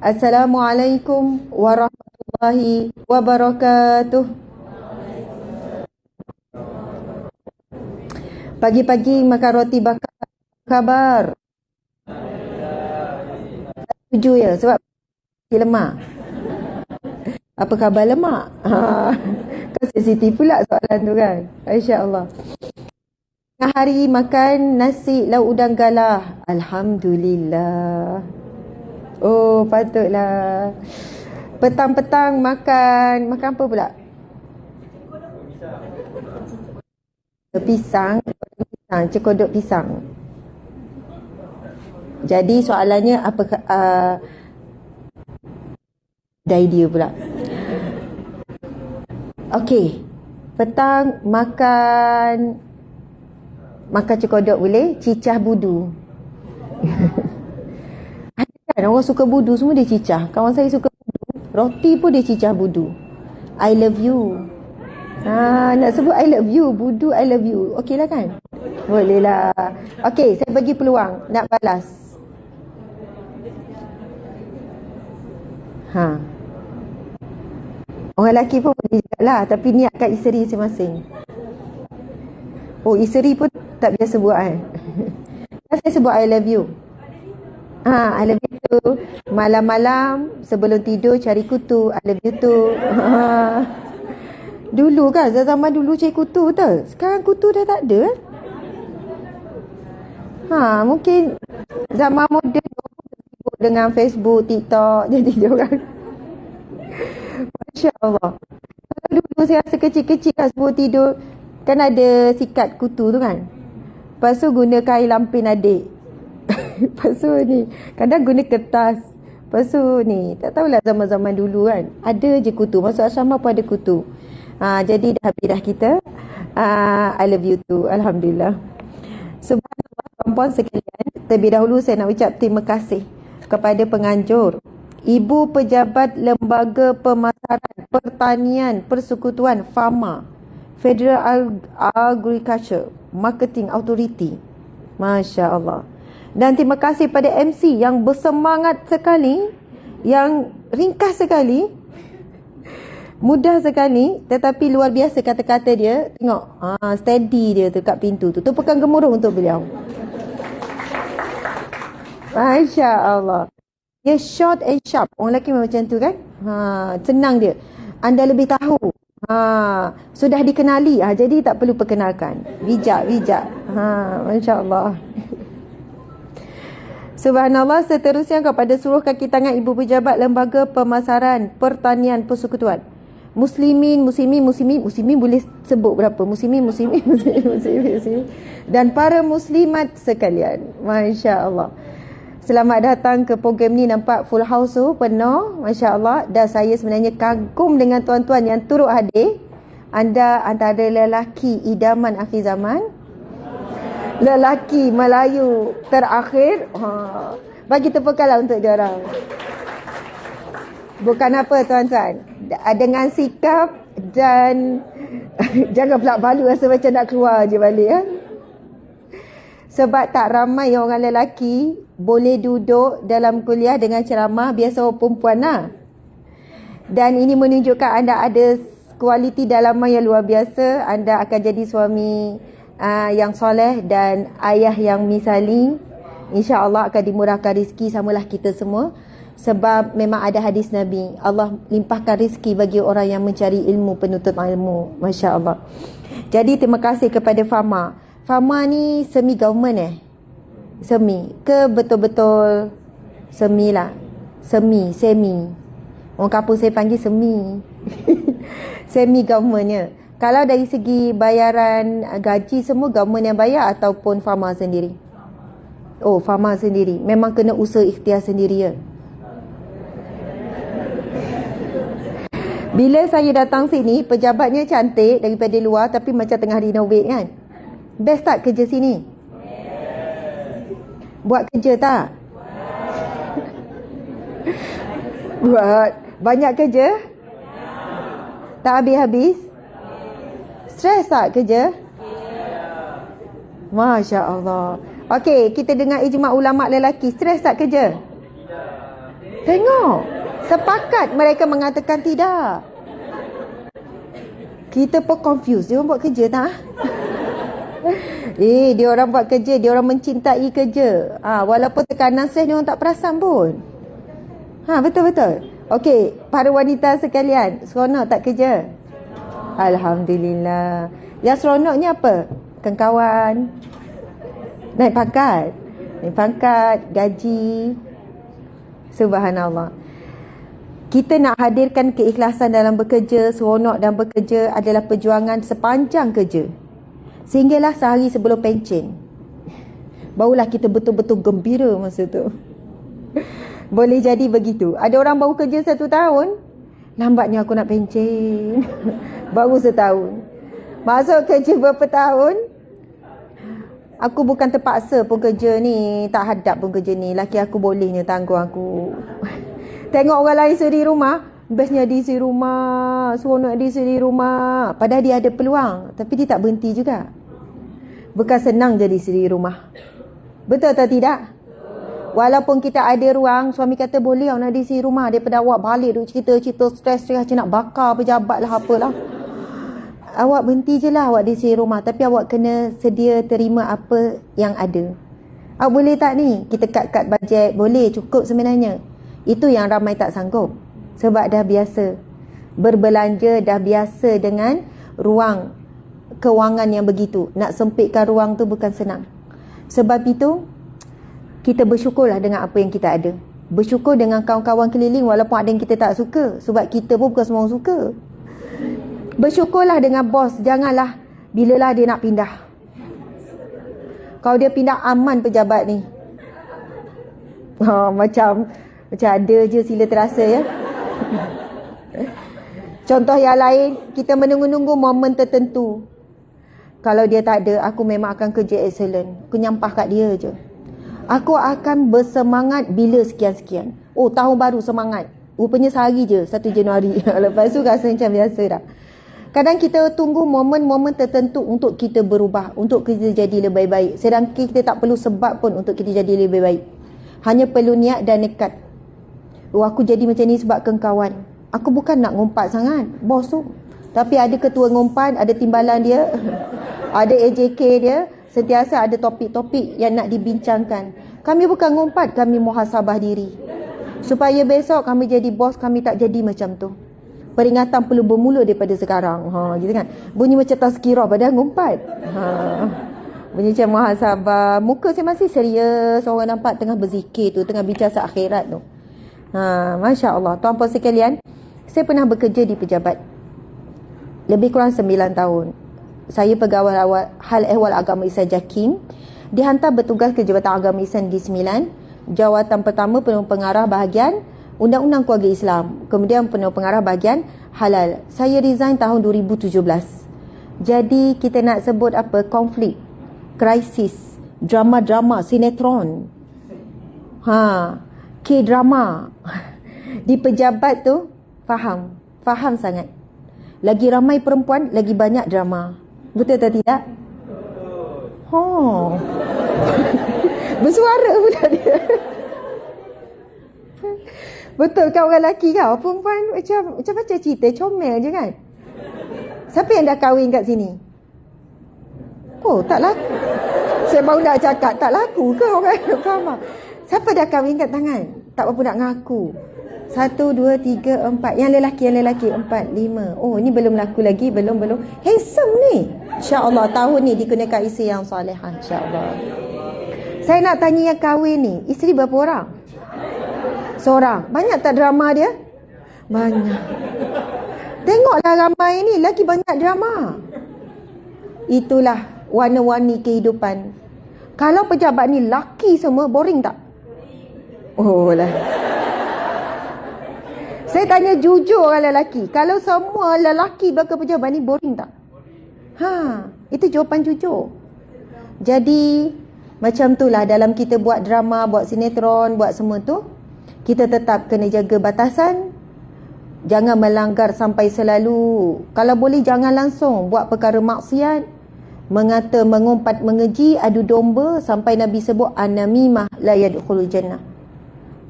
Assalamualaikum warahmatullahi wabarakatuh. Pagi-pagi makan roti bakar, khabar? Tujuh ya, sebab lemak. Apa khabar lemak? Kan sensitif pula soalan tu kan. InsyaAllah. Tengah hari makan nasi lauk udang galah. Alhamdulillah. Oh, patutlah. Petang-petang makan apa pula? Pisang, cekodok pisang. Jadi soalannya apa idea pula. Okey. Petang makan cekodok boleh, cicah budu. Ada kan orang suka budu semua dia cicah. Kawan saya suka budu, roti pun dia cicah budu. I love you. Nak sebut I love you, budu I love you. Okey lah kan? Boleh lah. Okey, saya bagi peluang nak balas. Orang lelaki pun boleh juga lah, tapi niatkan isteri masing-masing. Oh, isteri pun tak biasa buat kan? Saya sebut I love you. I love you too. Malam-malam sebelum tidur cari kutu. I love you too. Dulu kan, zaman dulu cari kutu tu. Sekarang kutu dah tak ada. Mungkin zaman moden sibuk dengan Facebook, TikTok, jadi dia orang. Masya Allah. Kalau dulu saya rasa kecil-kecil kan sebelum tidur, kan ada sikat kutu tu kan. Lepas tu guna kain lampin adik. Lepas tu ni, kadang guna kertas. Lepas tu ni, tak tahulah zaman-zaman dulu kan. Ada je kutu, masuk asrama pun ada kutu. Jadi dah habis dah kita. I love you too. Alhamdulillah. Subhanallah, puan-puan sekalian, terlebih dahulu saya nak ucap terima kasih kepada penganjur, Ibu Pejabat Lembaga Pemasaran Pertanian Persekutuan FAMA, Federal Agriculture Marketing Authority. Masya Allah. Dan terima kasih pada MC yang bersemangat sekali, yang ringkas sekali, mudah sekali, tetapi luar biasa kata-kata dia. Tengok, steady dia tu kat pintu tu. Tepukan gemuruh untuk beliau. Masya Allah. Dia short and sharp. Orang lelaki memang macam tu kan? Senang dia. Anda lebih tahu. Sudah dikenali. Jadi tak perlu perkenalkan. Bijak. Masya Allah. Subhanallah. Seterusnya kepada seluruh kaki tangan Ibu Pejabat Lembaga Pemasaran Pertanian Persekutuan. Muslimin boleh sebut berapa? Muslimin. Dan para muslimat sekalian. Masya Allah. Selamat datang ke program ni. Nampak full house tu penuh, Masya Allah. Dan saya sebenarnya kagum dengan tuan-tuan yang turut hadir. Anda antara lelaki idaman akhir zaman, lelaki Melayu terakhir. Bagi tepukanlah untuk diorang. Bukan apa tuan-tuan, dengan sikap dan jangan pelak balu rasa macam nak keluar je balik ya. Sebab tak ramai orang lelaki boleh duduk dalam kuliah dengan ceramah, biasa orang perempuan lah. Dan ini menunjukkan anda ada kualiti dalaman yang luar biasa. Anda akan jadi suami yang soleh dan ayah yang misali. InsyaAllah akan dimurahkan rezeki samalah kita semua. Sebab memang ada hadis Nabi, Allah limpahkan rezeki bagi orang yang mencari ilmu, penuntut ilmu. Masya Allah. Jadi terima kasih kepada FAMA. FAMA ni semi government semi ke betul-betul semi lah? Semi. Orang kampung saya panggil semi. Semi governmentnya. Kalau dari segi bayaran gaji semua government yang bayar ataupun FAMA sendiri? Oh, FAMA sendiri. Memang kena usaha ikhtiar sendiri ya. Bila saya datang sini, pejabatnya cantik daripada luar tapi macam tengah renovate kan? Best tak kerja sini? Buat kerja tak? Buat. Banyak kerja? Tak habis-habis? Stres tak kerja? Masya Allah. Okey, kita dengar ijma' ulama' lelaki. Stres tak kerja? Tengok. Sepakat mereka mengatakan tidak. Kita pun confused. Dia orang buat kerja tak? Dia orang buat kerja. Dia orang mencintai kerja. Walaupun tekanan stres dia orang tak perasan pun. Betul-betul. Okey, para wanita sekalian, seronok tak kerja? Alhamdulillah. Yang seronoknya apa? Kawan-kawan. Naik pangkat, gaji. Subhanallah. Kita nak hadirkan keikhlasan dalam bekerja, seronok dalam bekerja adalah perjuangan sepanjang kerja. Sehinggalah sehari sebelum pencen. Barulah kita betul-betul gembira masa tu. Boleh jadi begitu. Ada orang baru kerja 1 tahun, lambatnya aku nak pencen. Baru setahun. Masuk kerja berapa tahun, aku bukan terpaksa pun kerja ni, tak hadap pun kerja ni. Laki aku bolehnya tanggung aku. Tengok orang lain sendiri rumah, bestnya di sendiri rumah, seronok di sendiri rumah. Padahal dia ada peluang, tapi dia tak berhenti juga. Bukan senang jadi sendiri rumah. Betul atau tidak? Walaupun kita ada ruang, suami kata boleh awak nak di sendiri rumah, daripada awak balik duk cerita-cerita stres macam nak bakar pejabat lah apalah. Awak berhenti je lah awak di sendiri rumah, tapi awak kena sedia terima apa yang ada. Awak boleh tak ni? Kita cut bajet, boleh, cukup sebenarnya. Itu yang ramai tak sanggup. Sebab dah biasa berbelanja, dah biasa dengan ruang kewangan yang begitu. Nak sempitkan ruang tu bukan senang. Sebab itu kita bersyukurlah dengan apa yang kita ada. Bersyukur dengan kawan-kawan keliling walaupun ada yang kita tak suka. Sebab kita pun bukan semua orang suka. Bersyukurlah dengan bos. Janganlah bilalah dia nak pindah. Kalau dia pindah, aman pejabat ni. Macam ada je sila terasa ya. Contoh yang lain, kita menunggu-nunggu momen tertentu. Kalau dia tak ada, aku memang akan kerja excellent. Aku nyampah kat dia je. Aku akan bersemangat bila sekian-sekian. Oh, tahun baru semangat. Rupanya sehari je, 1 Januari. Lepas tu rasa macam biasa dah. Kadang kita tunggu momen-momen tertentu untuk kita berubah, untuk kita jadi lebih baik. Sedangkan kita tak perlu sebab pun untuk kita jadi lebih baik. Hanya perlu niat dan nekat. Oh, aku jadi macam ni sebab kawan. Aku bukan nak ngumpat sangat, bos tu. Tapi ada ketua ngumpat, ada timbalan dia, ada AJK dia. Sentiasa ada topik-topik yang nak dibincangkan. Kami bukan ngumpat, kami muhasabah diri. Supaya besok kami jadi bos, kami tak jadi macam tu. Peringatan perlu bermula daripada sekarang. Gitu kan. Bunyi macam tazkirah padahal ngumpat. Bunyi macam muhasabah. Muka saya masih serius. Orang nampak tengah berzikir tu, tengah bincang akhirat tu. Masya Allah. Tuan-puan sekalian, saya pernah bekerja di pejabat. Lebih kurang 9 tahun. Saya pegawai hal ehwal agama Islam JAKIM, dihantar bertugas ke Jabatan Agama Islam Negeri Sembilan. Jawatan pertama penuh pengarah bahagian Undang-Undang Keluarga Islam, kemudian penuh pengarah bahagian halal. Saya resign tahun 2017. Jadi kita nak sebut apa? Konflik, krisis, drama-drama, sinetron, K-drama. Di pejabat tu faham sangat. Lagi ramai perempuan, lagi banyak drama. Betul atau tidak? Bersuara pula dia. Betul kan orang lelaki kau? Perempuan macam cerita comel je kan? Siapa yang dah kahwin kat sini? Oh, tak laku. Saya baru nak cakap, tak laku ke orang? Faham tak? Siapa dah kahwin kat tangan? Tak apa nak ngaku. 1, 2, 3, 4. Yang lelaki 4, 5. Oh, ni belum laku lagi. Belum. Handsome ni. InsyaAllah tahun ni dikenakan isteri yang salihah. InsyaAllah. Saya nak tanya yang kahwin ni, isteri berapa orang? Seorang. Banyak tak drama dia? Banyak. Tengoklah ramai ni, lagi banyak drama. Itulah warna-warni kehidupan. Kalau pejabat ni laki semua, boring tak? Oh lah. Saya tanya jujur orang lelaki. Kalau semua lelaki belakang pejabat ni, boring tak? Itu jawapan jujur. Jadi, macam itulah dalam kita buat drama, buat sinetron, buat semua tu, kita tetap kena jaga batasan. Jangan melanggar sampai selalu. Kalau boleh, jangan langsung buat perkara maksiat. Mengata, mengumpat, mengeji, adu domba. Sampai Nabi sebut, an-namimah la yadkhulul jannah.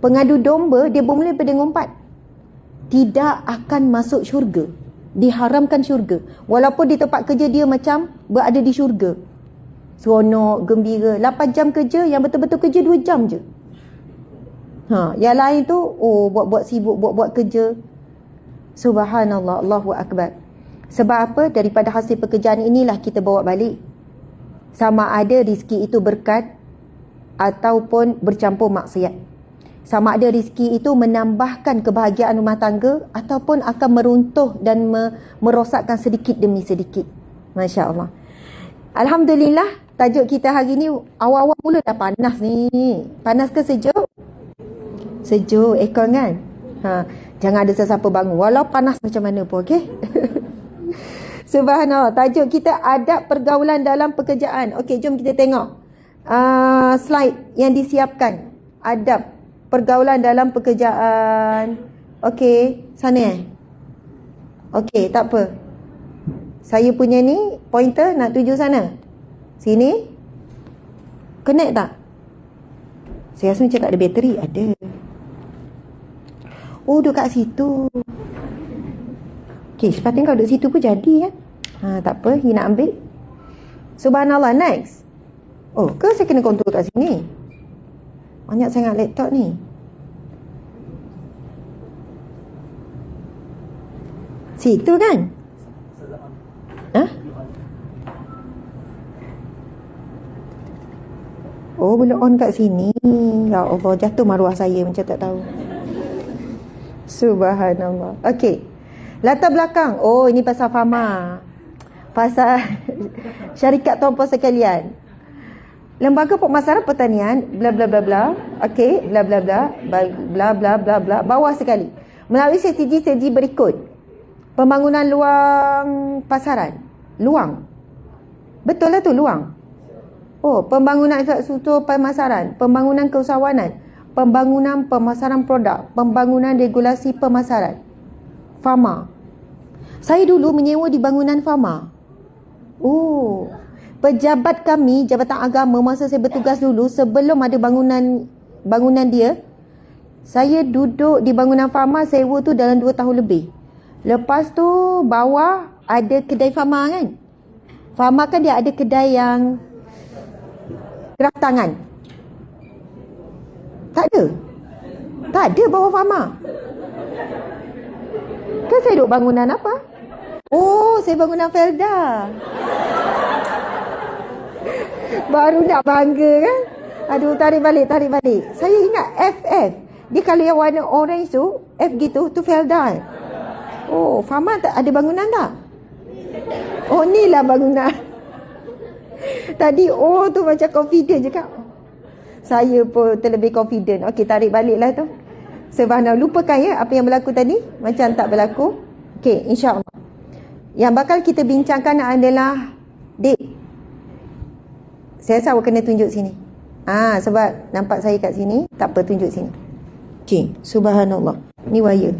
Pengadu domba, dia bermula pada ngumpat. Tidak akan masuk syurga. Diharamkan syurga. Walaupun di tempat kerja dia macam berada di syurga. Seronok, gembira. 8 jam kerja, yang betul-betul kerja 2 jam je. Yang lain tu, buat-buat sibuk, buat-buat kerja. Subhanallah, Allahu Akbar. Sebab apa? Daripada hasil pekerjaan inilah kita bawa balik. Sama ada rezeki itu berkat ataupun bercampur maksiat. Sama ada rezeki itu menambahkan kebahagiaan rumah tangga ataupun akan meruntuh dan merosakkan sedikit demi sedikit. Masya Allah. Alhamdulillah, tajuk kita hari ni awal-awal mula dah panas ni. Panas ke sejuk? Sejuk, aircon kan? Jangan ada sesiapa bangun walau panas macam mana pun, okey? Subhanallah. Tajuk kita adab pergaulan dalam pekerjaan. Okey, jom kita tengok slide yang disiapkan. Adab pergaulan dalam pekerjaan. Okey, sana okey, tak apa. Saya punya ni pointer nak tuju sana. Sini. Connect tak? Saya rasa macam tak ada bateri. Ada. Oh, duduk kat situ. Okey, sepatutnya kalau duduk situ pun jadi kan? Tak apa, you nak ambil. Subhanallah, next. Oh, ke saya kena kontrol kat sini? Banyak sangat laptop ni. Situ kan? Oh, boleh on kat sini. Ya Allah, jatuh maruah saya macam tak tahu. Subhanallah. Okey. Latar belakang. Oh, ini pasal Fama. Pasal syarikat tuan-puan sekalian. Lembaga Pemasaran Pertanian, bla bla bla bla. Okey, bla bla bla, bla bla bla bla. Bawah sekali. Melalui strategi berikut. Pembangunan luang pasaran. Luang. Betul lah tu, luang. Oh, pembangunan infrastruktur pemasaran, pembangunan keusahawanan, pembangunan pemasaran produk, pembangunan regulasi pemasaran. Fama. Saya dulu menyewa di bangunan Fama. Oh, pejabat kami, Jabatan Agama, masa saya bertugas dulu, sebelum ada bangunan dia, saya duduk di bangunan Fama, sewa tu dalam 2 tahun lebih. Lepas tu bawah ada kedai Fama kan. Fama kan dia ada kedai yang gerak tangan. Tak ada. Tak ada bawah Fama. Kan saya duduk bangunan apa? Oh, saya bangunan Felda. Baru nak bangga kan? Aduh, tarik balik. Saya ingat FF. Dia kalau yang warna orange tu, F gitu, tu Felda. Oh, Fama tak ada bangunan tak? Oh, ni lah bangunan. Tadi tu macam confident je kan? Saya pun terlebih confident. Okey, tarik balik lah tu. Subhanallah, lupakan ya apa yang berlaku tadi. Macam tak berlaku. Okey, insyaAllah. Yang bakal kita bincangkan adalah Dek, saya rasa awak kena tunjuk sini. Sebab nampak saya kat sini. Tak apa, tunjuk sini. Okey, subhanallah. Ni wire.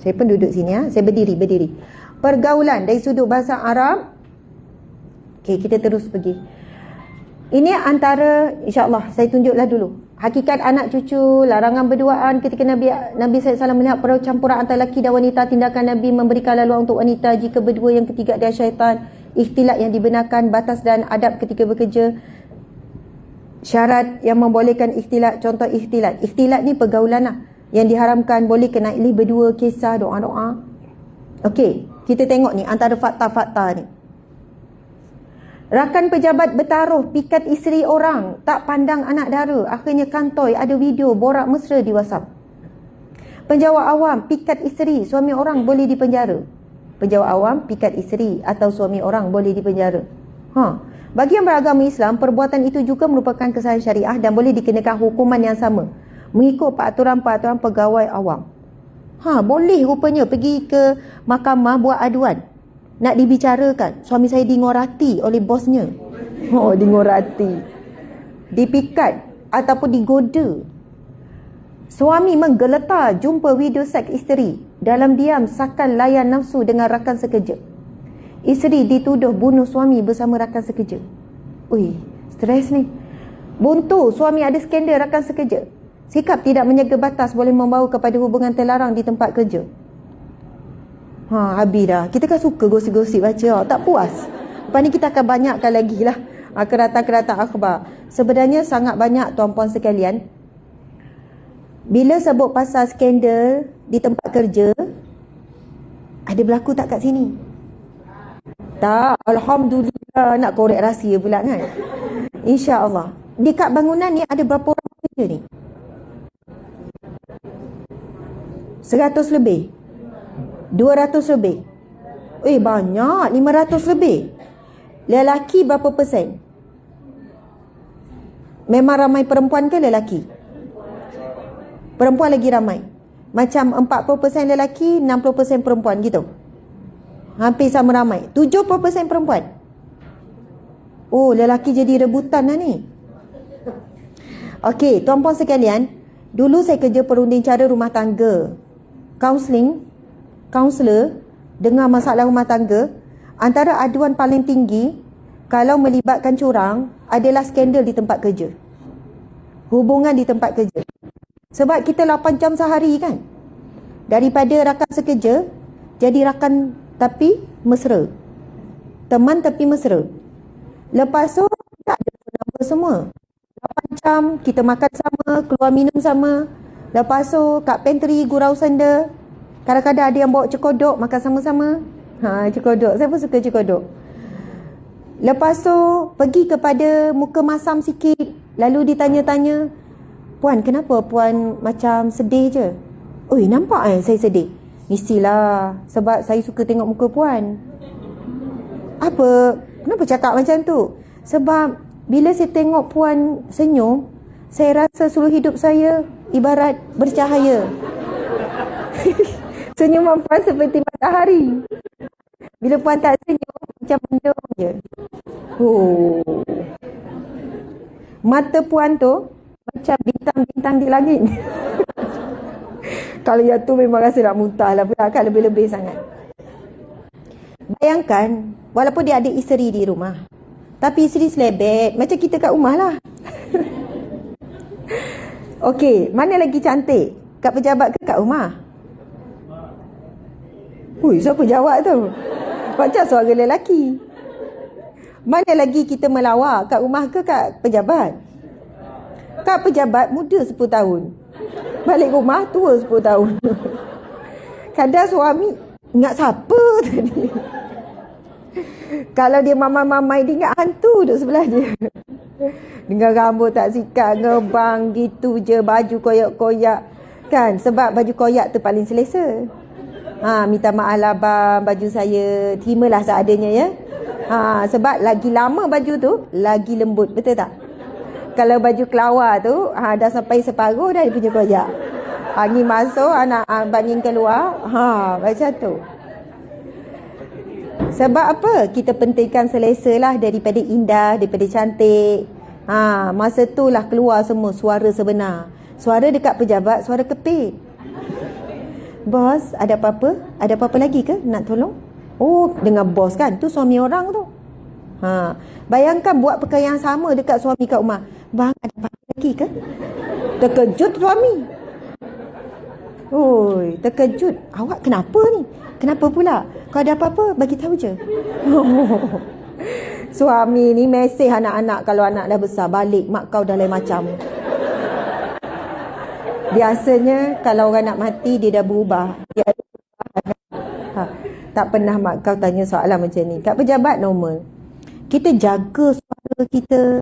Saya pun duduk sini. Saya berdiri. Pergaulan dari sudut bahasa Arab. Okey, kita terus pergi. Ini antara, insyaAllah, saya tunjuklah dulu. Hakikat anak cucu, larangan berduaan ketika Nabi SAW melihat percampuran antara lelaki dan wanita. Tindakan Nabi memberikan laluan untuk wanita jika berdua, yang ketiga adalah syaitan. Ikhtilat yang dibenarkan, batas dan adab ketika bekerja. Syarat yang membolehkan ikhtilat, contoh ikhtilat. Ikhtilat ni pergaulan lah. Yang diharamkan, boleh kena ilih berdua, kisah, doa-doa. Okey, kita tengok ni antara fakta-fakta ni. Rakan pejabat bertaruh pikat isteri orang, tak pandang anak dara. Akhirnya kantoi, ada video borak mesra di WhatsApp. Penjawat awam, pikat isteri, suami orang boleh dipenjara. Penjawat awam, pikat isteri atau suami orang boleh dipenjara. Bagi yang beragama Islam, perbuatan itu juga merupakan kesalahan syariah dan boleh dikenakan hukuman yang sama mengikut peraturan-peraturan pegawai awam. Boleh rupanya pergi ke mahkamah buat aduan. Nak dibicarakan, suami saya dingorati oleh bosnya. Dingorati. Dipikat ataupun digoda. Suami menggeletar jumpa video seks isteri. Dalam diam sakan layan nafsu dengan rakan sekerja. Isteri dituduh bunuh suami bersama rakan sekerja. Stres ni. Buntu, suami ada skandal rakan sekerja. Sikap tidak menjaga batas boleh membawa kepada hubungan terlarang di tempat kerja. Habis dah. Kita kan suka gosip-gosip baca. Tak puas. Lepas ni kita akan banyakkan lagi lah. Kerata-kerata akhbar. Sebenarnya sangat banyak tuan-puan sekalian. Bila sebut pasal skandal di tempat kerja, ada berlaku tak kat sini? Tak. Alhamdulillah. Nak korek rahsia pula kan? InsyaAllah. Dekat bangunan ni ada berapa orang kerja ni? 100 lebih, 200 lebih, banyak, 500 lebih. Lelaki berapa persen? Memang ramai perempuan ke lelaki? Perempuan lagi ramai. Macam 40% lelaki, 60% perempuan gitu. Hampir sama ramai. 70% perempuan. Oh, lelaki jadi rebutan lah ni. Okey, tuan-puan sekalian, dulu saya kerja perunding cara rumah tangga. Kaunselor dengan masalah rumah tangga, antara aduan paling tinggi kalau melibatkan curang adalah skandal di tempat kerja. Hubungan di tempat kerja. Sebab kita 8 jam sehari kan. Daripada rakan sekerja jadi rakan tapi mesra. Teman tapi mesra. Lepas tu tak ada apa semua. 8 jam kita makan sama, keluar minum sama. Lepas tu kat pantry gurau senda. Kadang-kadang ada yang bawa cekodok makan sama-sama. Cekodok. Saya pun suka cekodok. Lepas tu pergi kepada muka masam sikit. Lalu ditanya-tanya, "Puan, kenapa puan macam sedih je?" "Oi, nampak saya sedih?" "Mestilah, sebab saya suka tengok muka puan." "Apa? Kenapa cakap macam tu?" "Sebab bila saya tengok puan senyum, saya rasa seluruh hidup saya ibarat bercahaya." Senyuman puan seperti matahari. Bila puan tak senyum, macam mendung je. Mata puan tu macam bintang-bintang di langit. Kalau yang tu memang rasa nak muntah lah pula kan, lebih-lebih sangat. Bayangkan, walaupun dia ada isteri di rumah, tapi isteri selebet, macam kita kat rumah lah. Okey, mana lagi cantik? Kat pejabat ke kat rumah? Siapa jawab tu? Macam suara lelaki. Mana lagi kita melawak? Kat rumah ke kat pejabat? Kat pejabat muda 10 tahun. Balik rumah tua 10 tahun. Kadang suami ingat siapa tadi. Kalau dia mamai-mamai, dia ingat hantu duduk sebelah dia. Dengan rambut tak sikat, ngebang gitu je, baju koyak-koyak. Kan? Sebab baju koyak tu paling selesa. Minta maaf lah bang, baju saya terimalah seadanya ya. Sebab lagi lama baju tu lagi lembut, betul tak? Kalau baju kelawar tu dah sampai separuh dah dia punya koyak. Angin masuk, anak bangin keluar, macam tu. Sebab apa? Kita pentingkan selesa lah daripada indah, daripada cantik. Masa tu lah keluar semua suara sebenar. Suara dekat pejabat, suara kepit. "Bos, ada apa-apa? Ada apa-apa lagi ke nak tolong?" Dengan bos kan, tu suami orang tu. Bayangkan buat perkara yang sama dekat suami kat rumah. "Bang, ada apa-apa lagi ke?" Terkejut suami. Terkejut. "Awak kenapa ni? Kenapa pula? Kalau ada apa-apa, bagi tahu je." Suami ni mesej anak-anak, kalau anak dah besar, "Balik, mak kau dah lain macam." Biasanya kalau orang nak mati, dia dah berubah. Dia ada berubah. Tak pernah mak kau tanya soalan macam ni. Kat pejabat normal. Kita jaga suara kita.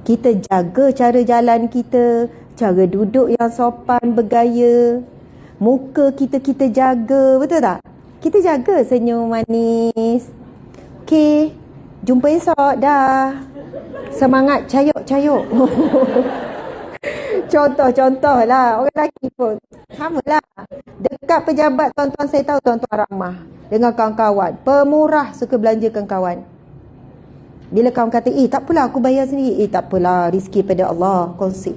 Kita jaga cara jalan kita. Cara duduk yang sopan, bergaya. Muka kita jaga. Betul tak? Kita jaga senyum manis. Okey. Jumpa esok dah. Semangat cayuk-cayuk. Contoh-contoh lah. Orang lelaki pun sama lah. Dekat pejabat, tuan-tuan saya tahu tuan-tuan ramah dengan kawan-kawan. Pemurah, suka belanjakan kawan. Bila kawan kata, tak apalah aku bayar sendiri. Tak apalah, rezeki pada Allah, kongsi.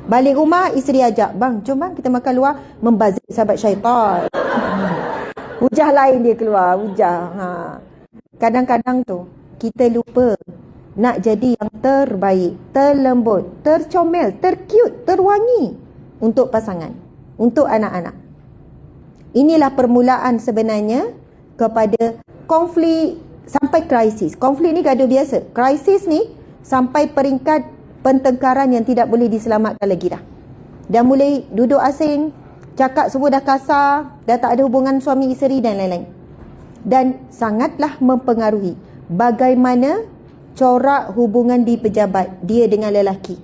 Balik rumah, isteri ajak, "Bang, jom bang kita makan luar." Membazir sahabat syaitan. Hujah lain dia keluar, hujah. Kadang-kadang tu kita lupa nak jadi yang terbaik, terlembut, tercomel, tercute, terwangi. untuk pasangan, untuk anak-anak. Inilah permulaan sebenarnya kepada konflik sampai krisis. Konflik ni gaduh biasa. Krisis ni sampai peringkat pertengkaran yang tidak boleh diselamatkan lagi dah. Dah mulai duduk asing, cakap semua dah kasar, dah tak ada hubungan suami isteri dan lain-lain. Dan sangatlah mempengaruhi bagaimana corak hubungan di pejabat dia dengan lelaki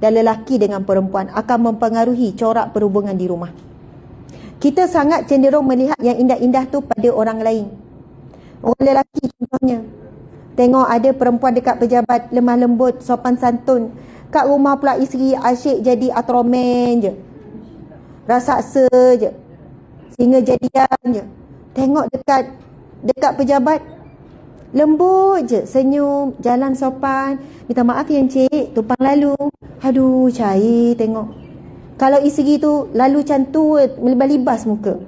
dan lelaki dengan perempuan akan mempengaruhi corak perhubungan di rumah. Kita sangat cenderung melihat yang indah-indah tu pada orang lain. Orang lelaki contohnya, tengok ada perempuan dekat pejabat lemah lembut, sopan santun. Kat rumah pula isteri asyik jadi atromen je, rasaksa je, sehingga jadian je. Tengok dekat pejabat, lembut je, senyum, jalan sopan, minta maaf ya encik, tumpang lalu. Aduh, cair tengok. Kalau isteri tu lalu cantu, melibas-libas muka.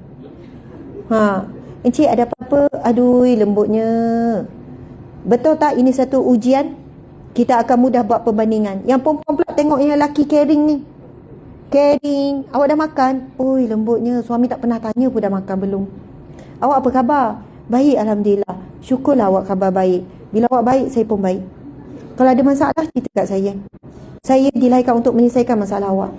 Encik ada apa-apa? Aduh, lembutnya. Betul tak ini satu ujian? Kita akan mudah buat perbandingan. Yang perempuan pula tengok yang lelaki caring ni. Caring, awak dah makan? Oi, lembutnya, suami tak pernah tanya pun dah makan belum. Awak apa khabar? Baik, alhamdulillah. Syukurlah awak khabar baik. Bila awak baik, saya pun baik. Kalau ada masalah, cerita kat saya. Saya dilahirkan untuk menyelesaikan masalah awak.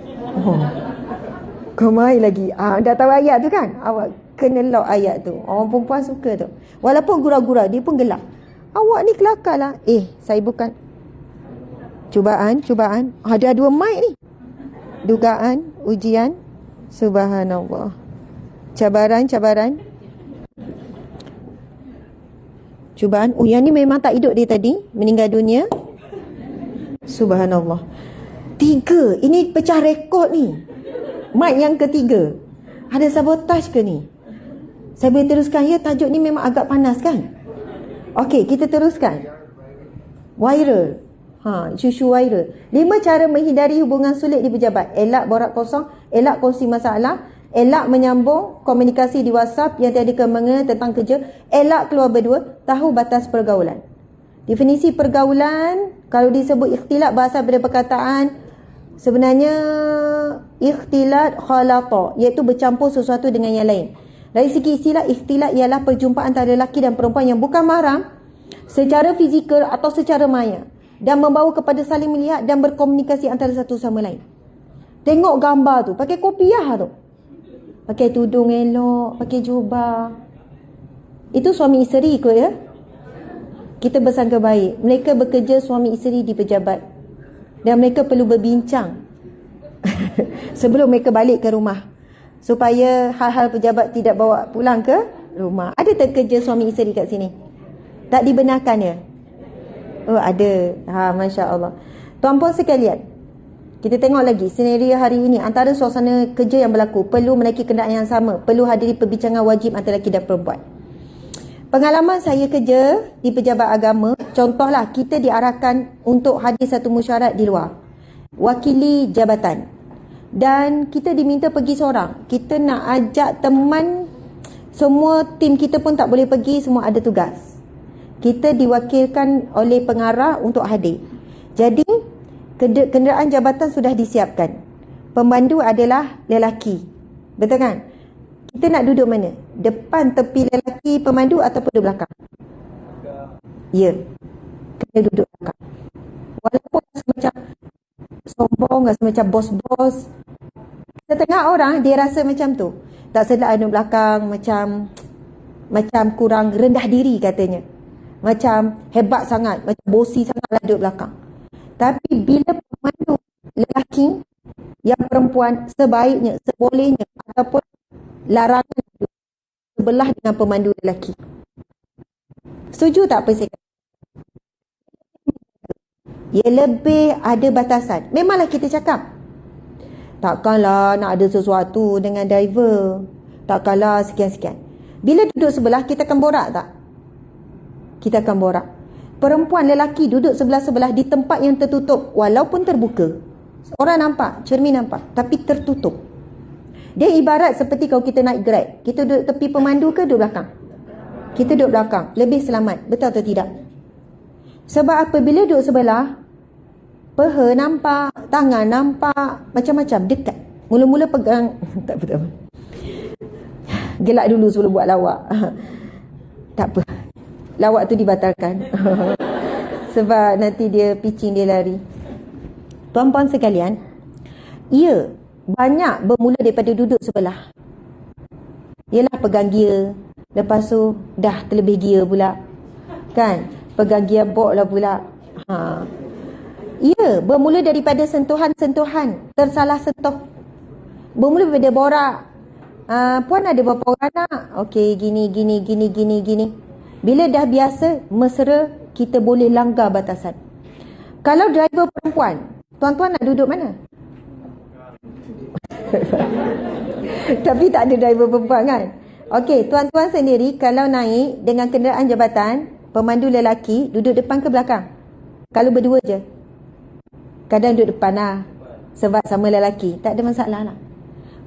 Kemai lagi. Dah tahu ayat tu kan? Awak kena lock ayat tu. Orang perempuan suka tu. Walaupun gurau-gurau, dia pun gelak. Awak ni kelakar lah. Saya bukan. Cubaan. Ada dua mic ni. Dugaan, ujian. Subhanallah. Cabaran. Cubaan. Yang ni memang tak hidup dia tadi. Meninggal dunia. Subhanallah. 3. Ini pecah rekod ni. Mic yang ketiga. Ada sabotaj ke ni? Saya boleh teruskan ya? Tajuk ni memang agak panas kan? Okey, kita teruskan. Viral. Isu viral. 5 cara menghindari hubungan sulit di pejabat. Elak borak kosong, elak kongsi masalah, elak menyambung komunikasi di WhatsApp yang tiada kemengena tentang kerja, elak keluar berdua, tahu batas pergaulan. Definisi pergaulan, kalau disebut ikhtilat berasal daripada perkataan sebenarnya ikhtilat khalata, iaitu bercampur sesuatu dengan yang lain. Dari segi istilah, ikhtilat ialah perjumpaan antara lelaki dan perempuan yang bukan mahram secara fizikal atau secara maya dan membawa kepada saling melihat dan berkomunikasi antara satu sama lain. Tengok gambar tu, pakai kopiah tu, pakai tudung elok, pakai jubah. Itu suami isteri kot ya. Kita bersangka baik. Mereka bekerja suami isteri di pejabat dan mereka perlu berbincang sebelum mereka balik ke rumah, supaya hal-hal pejabat tidak bawa pulang ke rumah. Ada tak kerja suami isteri kat sini? Tak dibenarkan ya? Oh, ada. Masya Allah. Tuan-puan sekalian, kita tengok lagi senario hari ini. Antara suasana kerja yang berlaku, perlu menaiki kenderaan yang sama, perlu hadiri perbincangan wajib antara lelaki dan perempuan. Pengalaman saya kerja di pejabat agama, contohlah kita diarahkan untuk hadir satu mesyuarat di luar, wakili jabatan, dan kita diminta pergi seorang. Kita nak ajak teman, semua tim kita pun tak boleh pergi, semua ada tugas. Kita diwakilkan oleh pengarah untuk hadir. Jadi kenderaan jabatan sudah disiapkan. Pemandu adalah lelaki, betul kan? Kita nak duduk mana? Depan tepi lelaki pemandu ataupun di belakang? Ya, kena duduk belakang. Walaupun rasa macam sombong, rasa macam bos-bos, setengah orang dia rasa macam tu. Tak sedap duduk belakang, macam kurang rendah diri katanya. Macam hebat sangat, macam bosi sangatlah duduk belakang. Tapi bila pemandu lelaki, yang perempuan sebaiknya, sebolehnya ataupun larangan sebelah dengan pemandu lelaki. Setuju tak apa saya kata? Ia lebih ada batasan. Memanglah kita cakap, takkanlah nak ada sesuatu dengan driver, takkanlah sekian-sekian. Bila duduk sebelah, kita akan borak tak? Kita akan borak. Perempuan lelaki duduk sebelah-sebelah di tempat yang tertutup, walaupun terbuka, orang nampak, cermin nampak, tapi tertutup. Dia ibarat seperti kalau kita naik Grab, kita duduk tepi pemandu ke duduk belakang? Kita duduk belakang, lebih selamat. Betul atau tidak? Sebab apabila duduk sebelah, peha nampak, tangan nampak, macam-macam, dekat. Mula-mula pegang tak betul. Gelak dulu sebelum buat lawak. Tak apa. Lawak tu dibatalkan. Sebab nanti dia pitching, dia lari. Tuan-puan sekalian, ia banyak bermula daripada duduk sebelah. Ialah pegang gear, lepas tu dah terlebih gear pula. Kan? Pegang gearbox lah pula. Ia bermula daripada sentuhan-sentuhan, tersalah sentuh. Bermula daripada borak. Puan ada berapa orang anak? Okey, gini. Bila dah biasa, mesra, kita boleh langgar batasan. Kalau driver perempuan, tuan-tuan nak duduk mana? Tapi tak ada driver perempuan kan? Okey, tuan-tuan sendiri kalau naik dengan kenderaan jabatan, pemandu lelaki, duduk depan ke belakang? Kalau berdua je? Kadang duduk depan lah. Sebab sama lelaki. Tak ada masalah lah.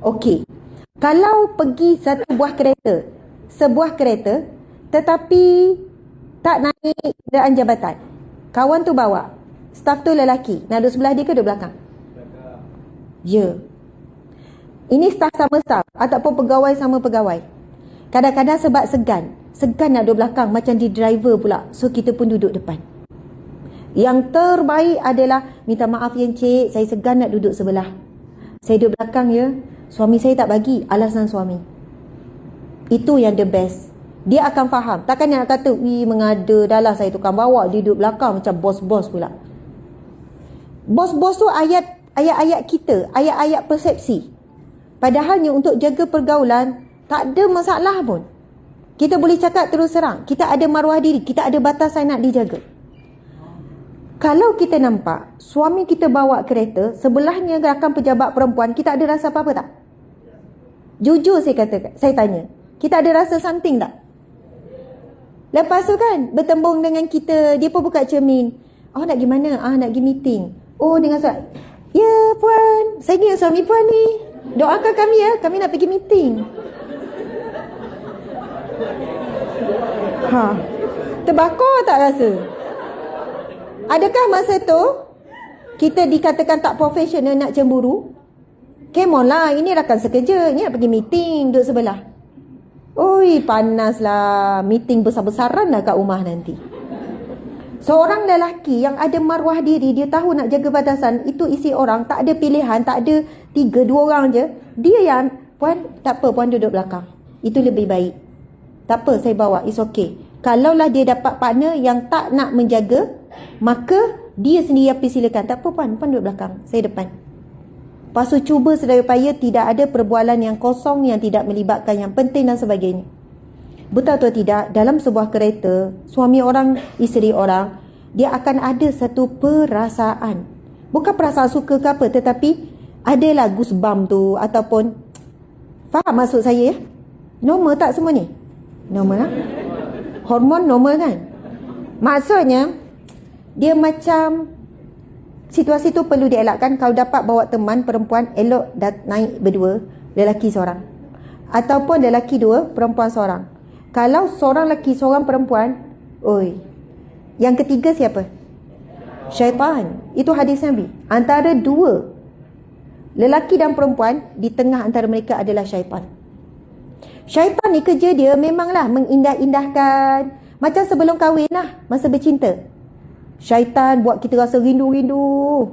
Okey. Kalau pergi satu buah kereta, sebuah kereta, tetapi tak naik kenderaan jabatan, kawan tu bawa, staf tu lelaki, nak duduk sebelah dia ke duduk belakang? Ya. Ini staf sama staf ataupun pegawai sama pegawai. Kadang-kadang sebab segan nak duduk belakang, macam di driver pula, so kita pun duduk depan. Yang terbaik adalah, minta maaf ya encik, saya segan nak duduk sebelah, saya duduk belakang ya, suami saya tak bagi, alasan suami. Itu yang the best. Dia akan faham. Takkan dia nak kata, mengada, dah lah saya tukang bawa, dia duduk belakang macam bos-bos pula. Bos-bos tu ayat-ayat kita, ayat-ayat persepsi. Padahalnya untuk jaga pergaulan, tak ada masalah pun. Kita boleh cakap terus serang, kita ada maruah diri, kita ada batasan nak dijaga. Kalau kita nampak suami kita bawa kereta, sebelahnya rakan pejabat perempuan, kita ada rasa apa-apa tak? Jujur saya tanya, kita ada rasa something tak? Lepas tu kan, bertembung dengan kita, dia pun buka cermin. Oh, nak pergi mana? Nak pergi meeting. Oh, dengan surat, ya puan, saya ni suami puan ni, doakan kami ya, kami nak pergi meeting. Terbakar tak rasa? Adakah masa tu kita dikatakan tak profesional nak cemburu? Come on lah, ini rakan sekerja, ini nak pergi meeting, duduk sebelah. Oi, panaslah, meeting besar-besaran lah kat rumah nanti. Seorang lelaki yang ada maruah diri, dia tahu nak jaga batasan, itu isi orang, tak ada pilihan, tak ada 3, 2 orang je. Dia yang, puan, tak apa, puan duduk belakang. Itu lebih baik. Tak apa, saya bawa, it's okay. Kalaulah dia dapat partner yang tak nak menjaga, maka dia sendiri yang silakan. Tak apa puan, puan duduk belakang, saya depan. Lepas tu cuba sedaya upaya tidak ada perbualan yang kosong, yang tidak melibatkan yang penting dan sebagainya. Betul atau tidak, dalam sebuah kereta, suami orang, isteri orang, dia akan ada satu perasaan. Bukan perasaan suka ke apa, tetapi adalah goosebump tu, ataupun, faham maksud saya ya? Normal tak semua ni? Normal lah. Hormon normal kan? Maksudnya, dia macam, situasi tu perlu dielakkan. Kalau dapat bawa teman perempuan, elok naik berdua, lelaki seorang. Ataupun lelaki 2, perempuan seorang. Kalau seorang lelaki, seorang perempuan, oi, yang ketiga siapa? Syaitan. Itu hadis Nabi. Antara 2, lelaki dan perempuan, di tengah antara mereka adalah syaitan. Syaitan ni kerja dia memanglah mengindah-indahkan. Macam sebelum kahwin lah, masa bercinta. Syaitan buat kita rasa rindu-rindu.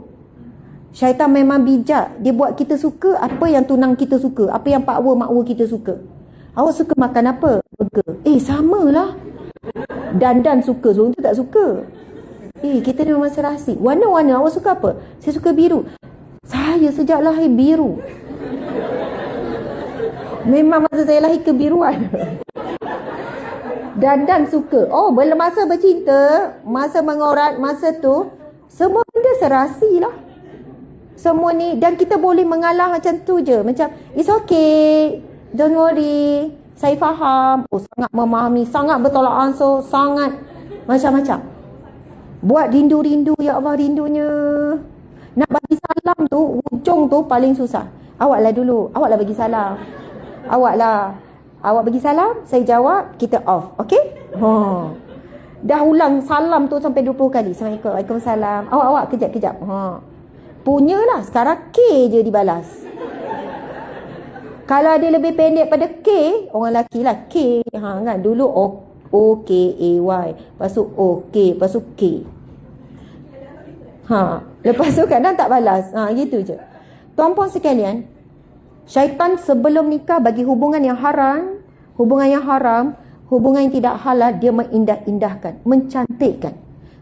Syaitan memang bijak. Dia buat kita suka apa yang tunang kita suka, apa yang pakwa-makwa kita suka. Awak suka makan apa? Burger. Samalah. Dan suka, seorang tu tak suka. Kita ni memang serasi. Warna-warna, awak suka apa? Saya suka biru. Saya sejak lahir biru. Memang masa saya lahir kebiruan. Dan suka. Oh, bila masa bercinta, masa mengorat, masa tu, semua benda serasi lah. Semua ni, dan kita boleh mengalah macam tu je. Macam, it's okay, don't worry, saya faham. Oh, sangat memahami, sangat bertolak ansur, sangat macam-macam. Buat rindu-rindu, ya Allah rindunya. Nak bagi salam tu, ujung tu paling susah. Awaklah dulu, awaklah bagi salam. Awak bagi salam, saya jawab, kita off. Okay? Dah ulang salam tu sampai 20 kali. Assalamualaikum, Waalaikumsalam. Awak, kejap. Punyalah, sekarang K je dibalas. Kalau ada lebih pendek pada K, orang lelaki lah K. Kan? Dulu O-K-A-Y. Lepas tu O-K. Lepas tu K. Lepas tu kadang tak balas. Gitu je. Tuan-puan sekalian, syaitan sebelum nikah bagi hubungan yang haram, hubungan yang tidak halal, dia mengindah-indahkan, mencantikkan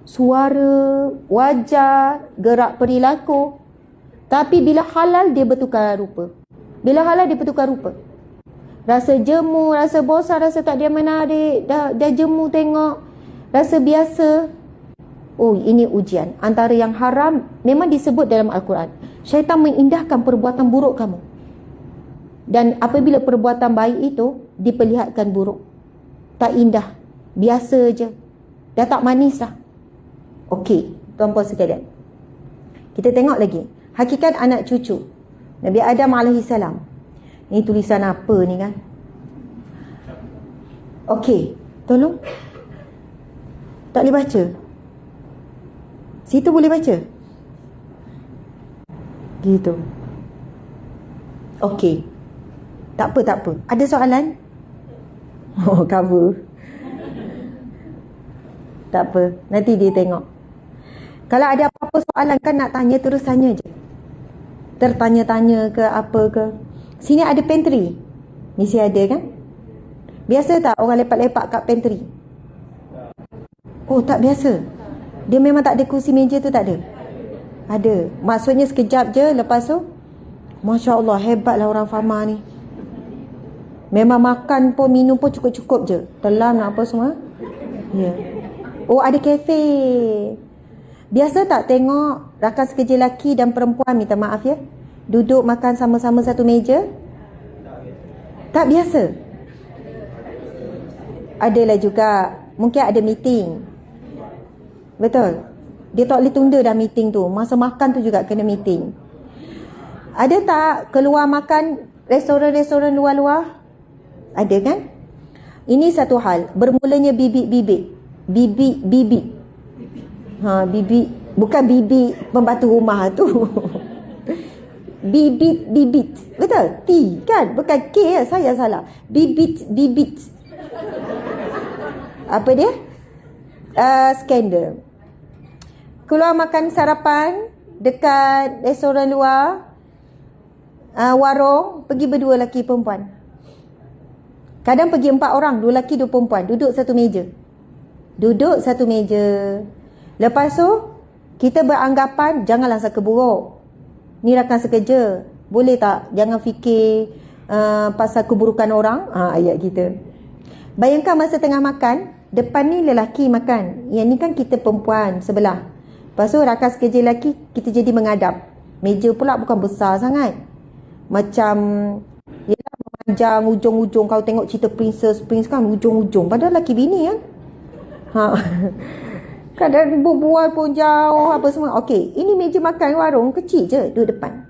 suara, wajah, gerak perilaku. Tapi bila halal dia bertukar rupa. Rasa jemu, rasa bosan, rasa tak dia menarik, dah jemu tengok, rasa biasa. Oh, ini ujian. Antara yang haram memang disebut dalam Al-Quran. Syaitan mengindahkan perbuatan buruk kamu. Dan apabila perbuatan baik itu diperlihatkan buruk, tak indah, biasa je, dah tak manis dah. Okey, tuan-puan sekalian, kita tengok lagi hakikat anak cucu Nabi Adam AS. Ni tulisan apa ni kan? Okey, tolong. Tak boleh baca. Situ boleh baca. Gitu. Okey. Tak apa. Ada soalan? Oh, cover. Tak apa. Nanti dia tengok. Kalau ada apa-apa soalan kan nak tanya, terus tanya je. Tertanya-tanya ke apa ke. Sini ada pantry. Mesti ada kan? Biasa tak orang lepak-lepak kat pantry? Oh, tak biasa. Dia memang tak ada kursi meja tu, tak ada? Ada. Maksudnya sekejap je, lepas tu Masya Allah, hebatlah orang Fama ni. Memang makan pun, minum pun cukup-cukup je. Telan apa semua. Ya. Oh, ada kafe. Biasa tak tengok rakan sekerja lelaki dan perempuan, minta maaf ya, duduk makan sama-sama satu meja? Tak biasa. Adalah juga, mungkin ada meeting. Betul. Dia tak boleh tunda dah meeting tu. Masa makan tu juga kena meeting. Ada tak keluar makan restoran-restoran luar-luar? Ada kan? Ini satu hal. Bermulanya bibit-bibit. Bibit-bibit. Bibit. Bukan bibit pembatu rumah tu. Bibit-bibit. Betul? T kan? Bukan K. Saya salah. Bibit-bibit. Apa dia? Skandal. Keluar makan sarapan dekat restoran luar, warung, pergi berdua lelaki perempuan. Kadang pergi 4 orang, 2 lelaki 2 perempuan, duduk satu meja. Lepas tu kita beranggapan janganlah sangka buruk. Ni rakan sekerja, boleh tak jangan fikir pasal keburukan orang. Ayat kita. Bayangkan masa tengah makan, depan ni lelaki makan, yang ni kan kita perempuan sebelah. Lepas tu rakan sekerja lelaki, kita jadi menghadap. Meja pula bukan besar sangat, macam yelah, memanjang ujung-ujung. Kau tengok cerita Princess Prince kan, ujung-ujung, padahal lelaki bini kan. Kadang berbual pun jauh apa semua. Okey, ini meja makan warung kecil je, duduk depan.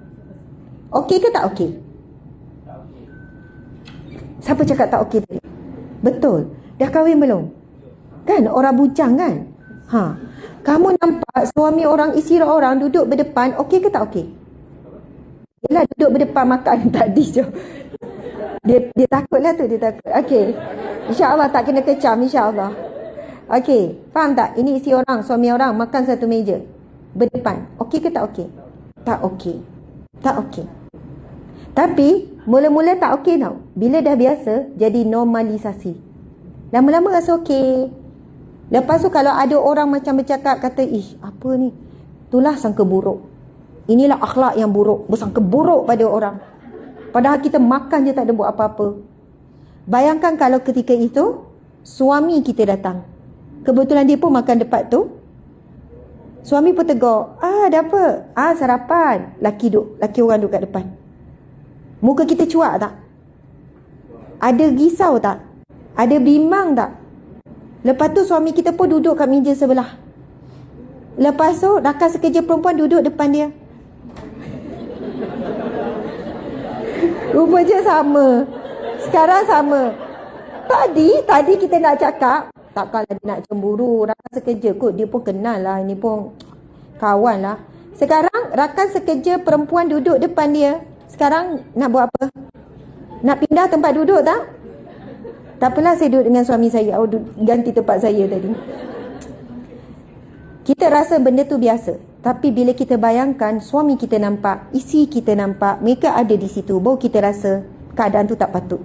Okey ke tak okey? Siapa cakap tak okey tadi? Betul. Dah kahwin belum? Kan orang bujang kan? Kamu nampak suami orang, isteri orang duduk berdepan, okey ke tak okey? Yelah, duduk berdepan makan tadi je. Dia takutlah tu, dia takut. Okey. InsyaAllah tak kena kecam, insyaAllah. Okey, faham tak? Ini isteri orang, suami orang makan satu meja berdepan. Okey ke tak okey? Tak okey. Tak okey. Tapi mula-mula tak okey tau. Bila dah biasa, jadi normalisasi. Lama-lama rasa okey. Lepas tu kalau ada orang macam bercakap, kata, apa ni? Itulah sangka buruk. Inilah akhlak yang buruk. Bersangka buruk pada orang. Padahal kita makan je tak ada buat apa-apa. Bayangkan kalau ketika itu suami kita datang. Kebetulan dia pun makan depan tu. Suami pun tegur, ada apa? Sarapan. Laki orang duduk kat depan. Muka kita cuak tak? Ada risau tak? Ada bimbang tak? Lepas tu suami kita pun duduk kat meja sebelah. Lepas tu rakan sekerja perempuan duduk depan dia. Rupanya sama. Sekarang sama. Tadi kita nak cakap, takkanlah dia nak cemburu. Rakan sekerja kot, dia pun kenal lah. Ini pun kawan lah. Sekarang rakan sekerja perempuan duduk depan dia. Sekarang nak buat apa? Nak pindah tempat duduk tak? Tak apalah, saya duduk dengan suami saya. Ganti tempat saya tadi. Kita rasa benda tu biasa. Tapi bila kita bayangkan suami kita nampak, isi kita nampak, mereka ada di situ, baru kita rasa keadaan tu tak patut.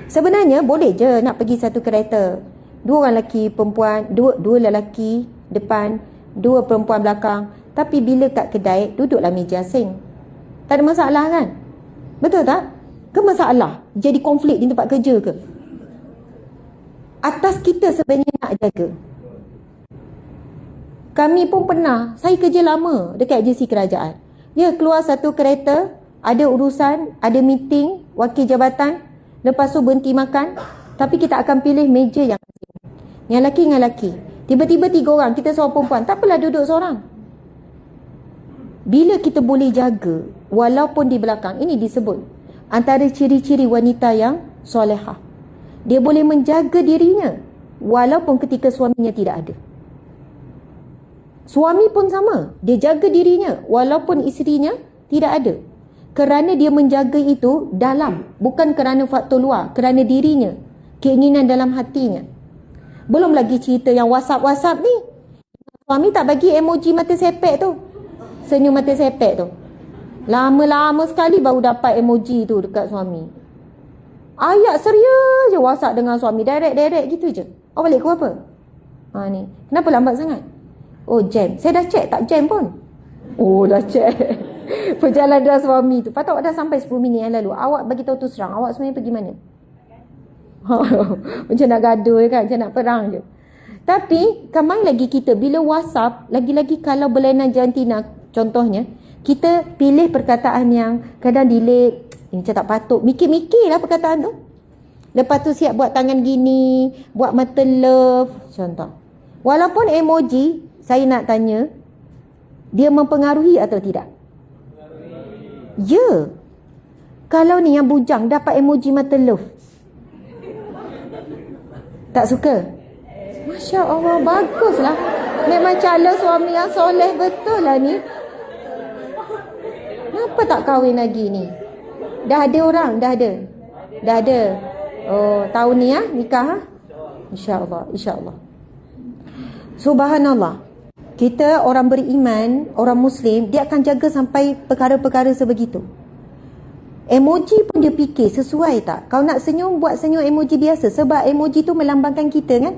Sebenarnya boleh je nak pergi satu kereta, 2 orang lelaki, perempuan, dua lelaki depan, 2 perempuan belakang. Tapi bila kat kedai, duduklah meja asing. Tak ada masalah kan? Betul tak? Ke masalah? Jadi konflik di tempat kerja ke? Atas kita sebenarnya nak jaga. Kami pun pernah, saya kerja lama dekat agensi kerajaan. Dia keluar satu kereta, ada urusan, ada meeting, wakil jabatan, lepas tu berhenti makan. Tapi kita akan pilih meja yang asing. Yang lelaki dengan lelaki. Tiba-tiba 3 orang, kita seorang perempuan. Tak apalah duduk seorang. Bila kita boleh jaga, walaupun di belakang, ini disebut antara ciri-ciri wanita yang solehah. Dia boleh menjaga dirinya, walaupun ketika suaminya tidak ada. Suami pun sama, dia jaga dirinya walaupun isterinya tidak ada. Kerana dia menjaga itu dalam, bukan kerana faktor luar, kerana dirinya, keinginan dalam hatinya. Belum lagi cerita yang WhatsApp ni. Suami tak bagi emoji mata sepek tu, senyum mata sepek tu. Lama-lama sekali baru dapat emoji tu dekat suami. Ayat serius je WhatsApp dengan suami, direct gitu je. Oh, balik ke apa? Ni, kenapa lambat sangat? Oh, jam. Saya dah check, tak jam pun. Oh, dah check. Perjalanan suami tu. Patut dah sampai 10 minit yang lalu. Awak bagi tahu tu serang, awak sebenarnya pergi mana? Macam nak gaduh kan, macam nak perang je. Tapi, kemang lagi kita, bila WhatsApp, lagi-lagi kalau berlainan jantina, contohnya, kita pilih perkataan yang kadang delay, macam tak patut. Mikir-mikirlah perkataan tu. Lepas tu siap buat tangan gini, buat mata love, contoh. Walaupun emoji, saya nak tanya, dia mempengaruhi atau tidak? Ya. Kalau ni yang bujang dapat emoji mata love, tak suka? Masya Allah, baguslah. Memang calon suami yang soleh betul lah ni. Kenapa tak kahwin lagi ni? Dah ada orang? Dah ada. Oh, tahun ni nikah ha? InsyaAllah. Subhanallah. Kita orang beriman, orang Muslim, dia akan jaga sampai perkara-perkara sebegitu. Emoji pun dia fikir sesuai tak? Kalau nak senyum, buat senyum emoji biasa. Sebab emoji tu melambangkan kita kan?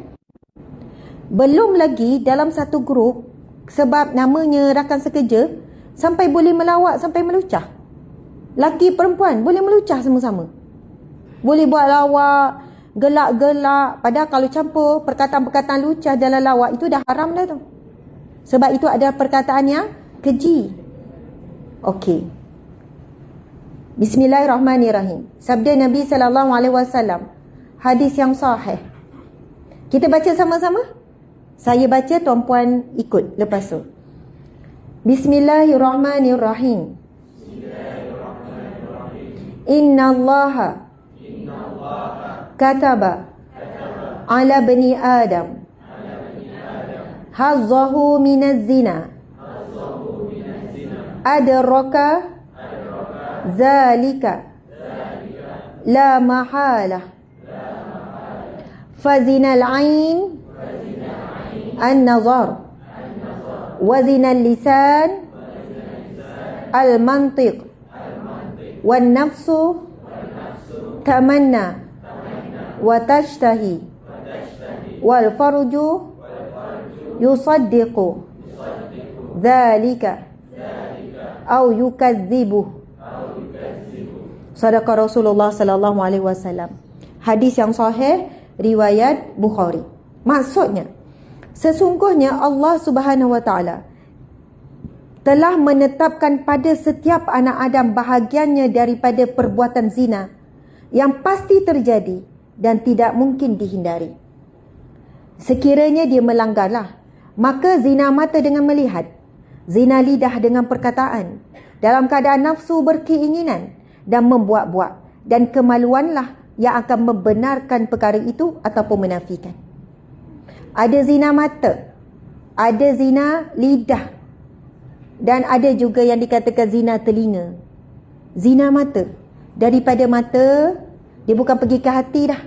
Belum lagi dalam satu grup, sebab namanya rakan sekerja, sampai boleh melawak, sampai melucah. Laki perempuan boleh melucah sama-sama. Boleh buat lawak, gelak-gelak. Padahal kalau campur perkataan-perkataan lucah dalam lawak, itu dah haram dah tu. Sebab itu ada perkataan yang keji. Okey. Bismillahirrahmanirrahim. Sabda Nabi SAW. Hadis yang sahih. Kita baca sama-sama? Saya baca, tuan-puan ikut lepas tu. Bismillahirrahmanirrahim. Inna Allaha kataba ala bani Adam hazzahu minaz zina adraka zalika la mahalah fazinal ain an-nazar wazinal lisan al-mantiq wan nafsu tamanna wa tashtahi wal farju yusaddiqu dhalika au yukadzibuh. Sadaqa Rasulullah sallallahu alaihi wasallam. Hadis yang sahih riwayat Bukhari. Maksudnya, sesungguhnya Allah Subhanahu wa taala telah menetapkan pada setiap anak Adam bahagiannya daripada perbuatan zina yang pasti terjadi dan tidak mungkin dihindari. Sekiranya dia melanggarlah, maka zina mata dengan melihat, zina lidah dengan perkataan, dalam keadaan nafsu berkeinginan dan membuat-buat, dan kemaluanlah yang akan membenarkan perkara itu ataupun menafikan. Ada zina mata, ada zina lidah, dan ada juga yang dikatakan zina telinga. Zina mata, Daripada mata, dia bukan pergi ke hati dah.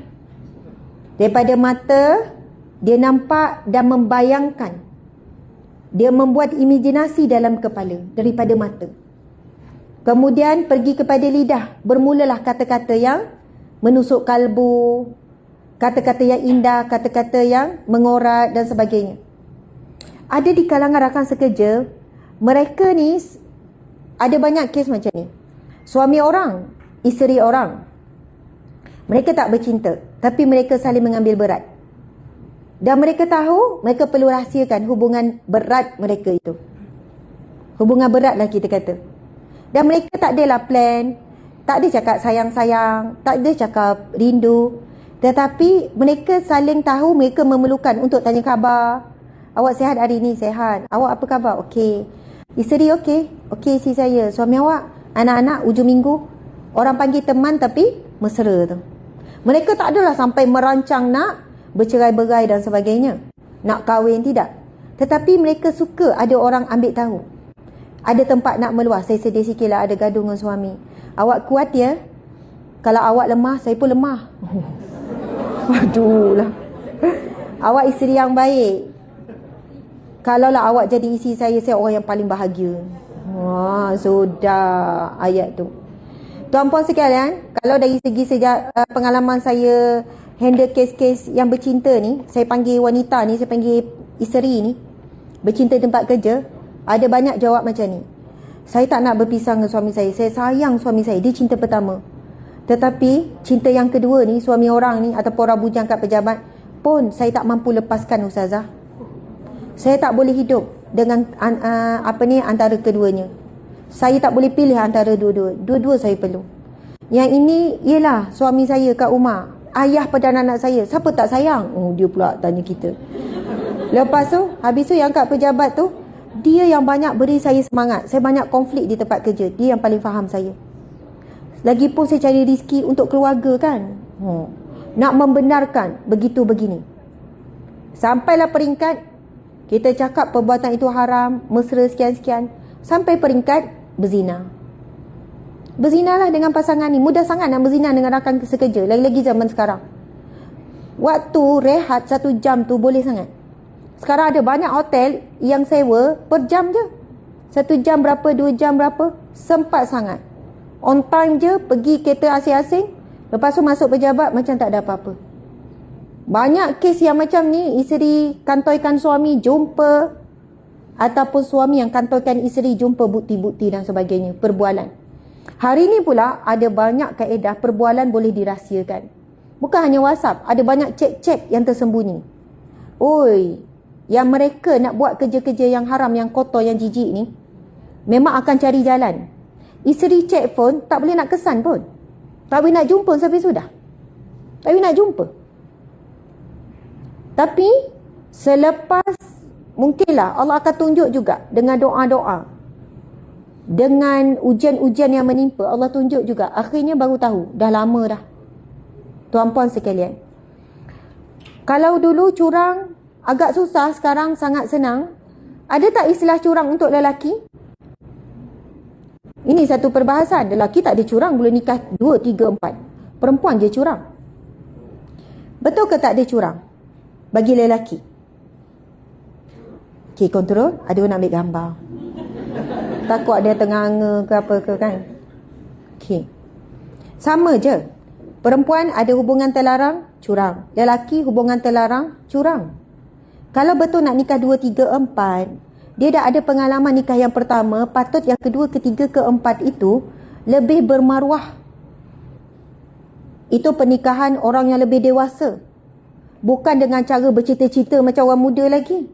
Daripada mata, dia nampak dan membayangkan. Dia membuat imajinasi dalam kepala daripada mata. Kemudian pergi kepada lidah. Bermulalah kata-kata yang menusuk kalbu, kata-kata yang indah, kata-kata yang mengorat dan sebagainya. Ada di kalangan rakan sekerja, mereka ni ada banyak kes macam ni. Suami orang, isteri orang, mereka tak bercinta, tapi mereka saling mengambil berat. Dan mereka tahu, mereka perlu rahsiakan hubungan berat mereka itu. Hubungan berat lah kita kata. Dan mereka tak adalah plan, tak ada cakap sayang-sayang, tak ada cakap rindu. Tetapi mereka saling tahu mereka memerlukan untuk tanya khabar. Awak sihat hari ni? Sihat. Awak apa khabar? Okey. Isteri okey? Okey si saya. Suami awak? Anak-anak hujung minggu? Orang panggil teman tapi mesra tu. Mereka tak adalah sampai merancang nak bercerai-berai dan sebagainya. Nak kahwin, tidak. Tetapi mereka suka ada orang ambil tahu. Ada tempat nak meluah. Saya sedih sikit lah ada gaduh dengan suami. Awak kuat ya? Kalau awak lemah, saya pun lemah. Aduh lah. Awak isteri yang baik. Kalaulah awak jadi isteri saya orang yang paling bahagia. Wah, sudah ayat tu. Tuan-puan sekalian, kalau dari segi pengalaman saya handle kes-kes yang bercinta ni, saya panggil wanita ni, saya panggil isteri ni, bercinta tempat kerja, ada banyak jawab macam ni. Saya tak nak berpisah dengan suami saya. Saya sayang suami saya. Dia cinta pertama. Tetapi cinta yang kedua ni, suami orang ni ataupun orang bujang kat pejabat pun saya tak mampu lepaskan, Ustazah. Saya tak boleh hidup dengan antara keduanya. Saya tak boleh pilih antara dua-dua. Dua-dua saya perlu. Yang ini ialah suami saya kat rumah, ayah pada anak saya. Siapa tak sayang? Oh, dia pula tanya kita. Lepas tu, habis tu yang kat pejabat tu, dia yang banyak beri saya semangat. Saya banyak konflik di tempat kerja. Dia yang paling faham saya. Lagipun saya cari rezeki untuk keluarga kan. Nak membenarkan begitu begini. Sampailah peringkat kita cakap perbuatan itu haram, mesra sekian-sekian. Sampai peringkat berzina. Berzinalah dengan pasangan ni. Mudah sangat nak berzina dengan rakan sekerja. Lagi-lagi zaman sekarang. Waktu rehat 1 jam tu boleh sangat. Sekarang ada banyak hotel yang sewa per jam je. 1 jam berapa, 2 jam berapa. Sempat sangat. On time je, pergi kereta asing-asing. Lepas tu masuk pejabat macam tak ada apa-apa. Banyak kes yang macam ni, isteri kantoikan suami jumpa, ataupun suami yang kantoikan isteri jumpa bukti-bukti dan sebagainya, perbualan. Hari ni pula ada banyak kaedah perbualan boleh dirahsiakan. Bukan hanya WhatsApp, ada banyak chat-chat yang tersembunyi. Oi, yang mereka nak buat kerja-kerja yang haram, yang kotor, yang jijik ni, memang akan cari jalan. Isteri chat phone, tak boleh nak kesan pun. Tak boleh nak jumpa sampai sudah. Tak boleh nak jumpa. Tapi selepas, mungkinlah Allah akan tunjuk juga dengan doa-doa, dengan ujian-ujian yang menimpa, Allah tunjuk juga. Akhirnya baru tahu, dah lama dah. Tuan-puan sekalian, kalau dulu curang agak susah, sekarang sangat senang. Ada tak istilah curang untuk lelaki? Ini satu perbahasan. Lelaki tak ada curang, boleh nikah 2, 3, 4. Perempuan je curang. Betul ke tak ada curang bagi lelaki? Okay, kontrol. Ada orang nak ambil gambar. Takut ada tenganga ke apa ke kan. Okay, sama je. Perempuan ada hubungan terlarang, curang. Lelaki hubungan terlarang, curang. Kalau betul nak nikah 2, 3, 4, dia dah ada pengalaman nikah yang pertama, patut yang kedua, ketiga, keempat itu lebih bermaruah. Itu pernikahan orang yang lebih dewasa. Bukan dengan cara bercita-cita macam orang muda lagi.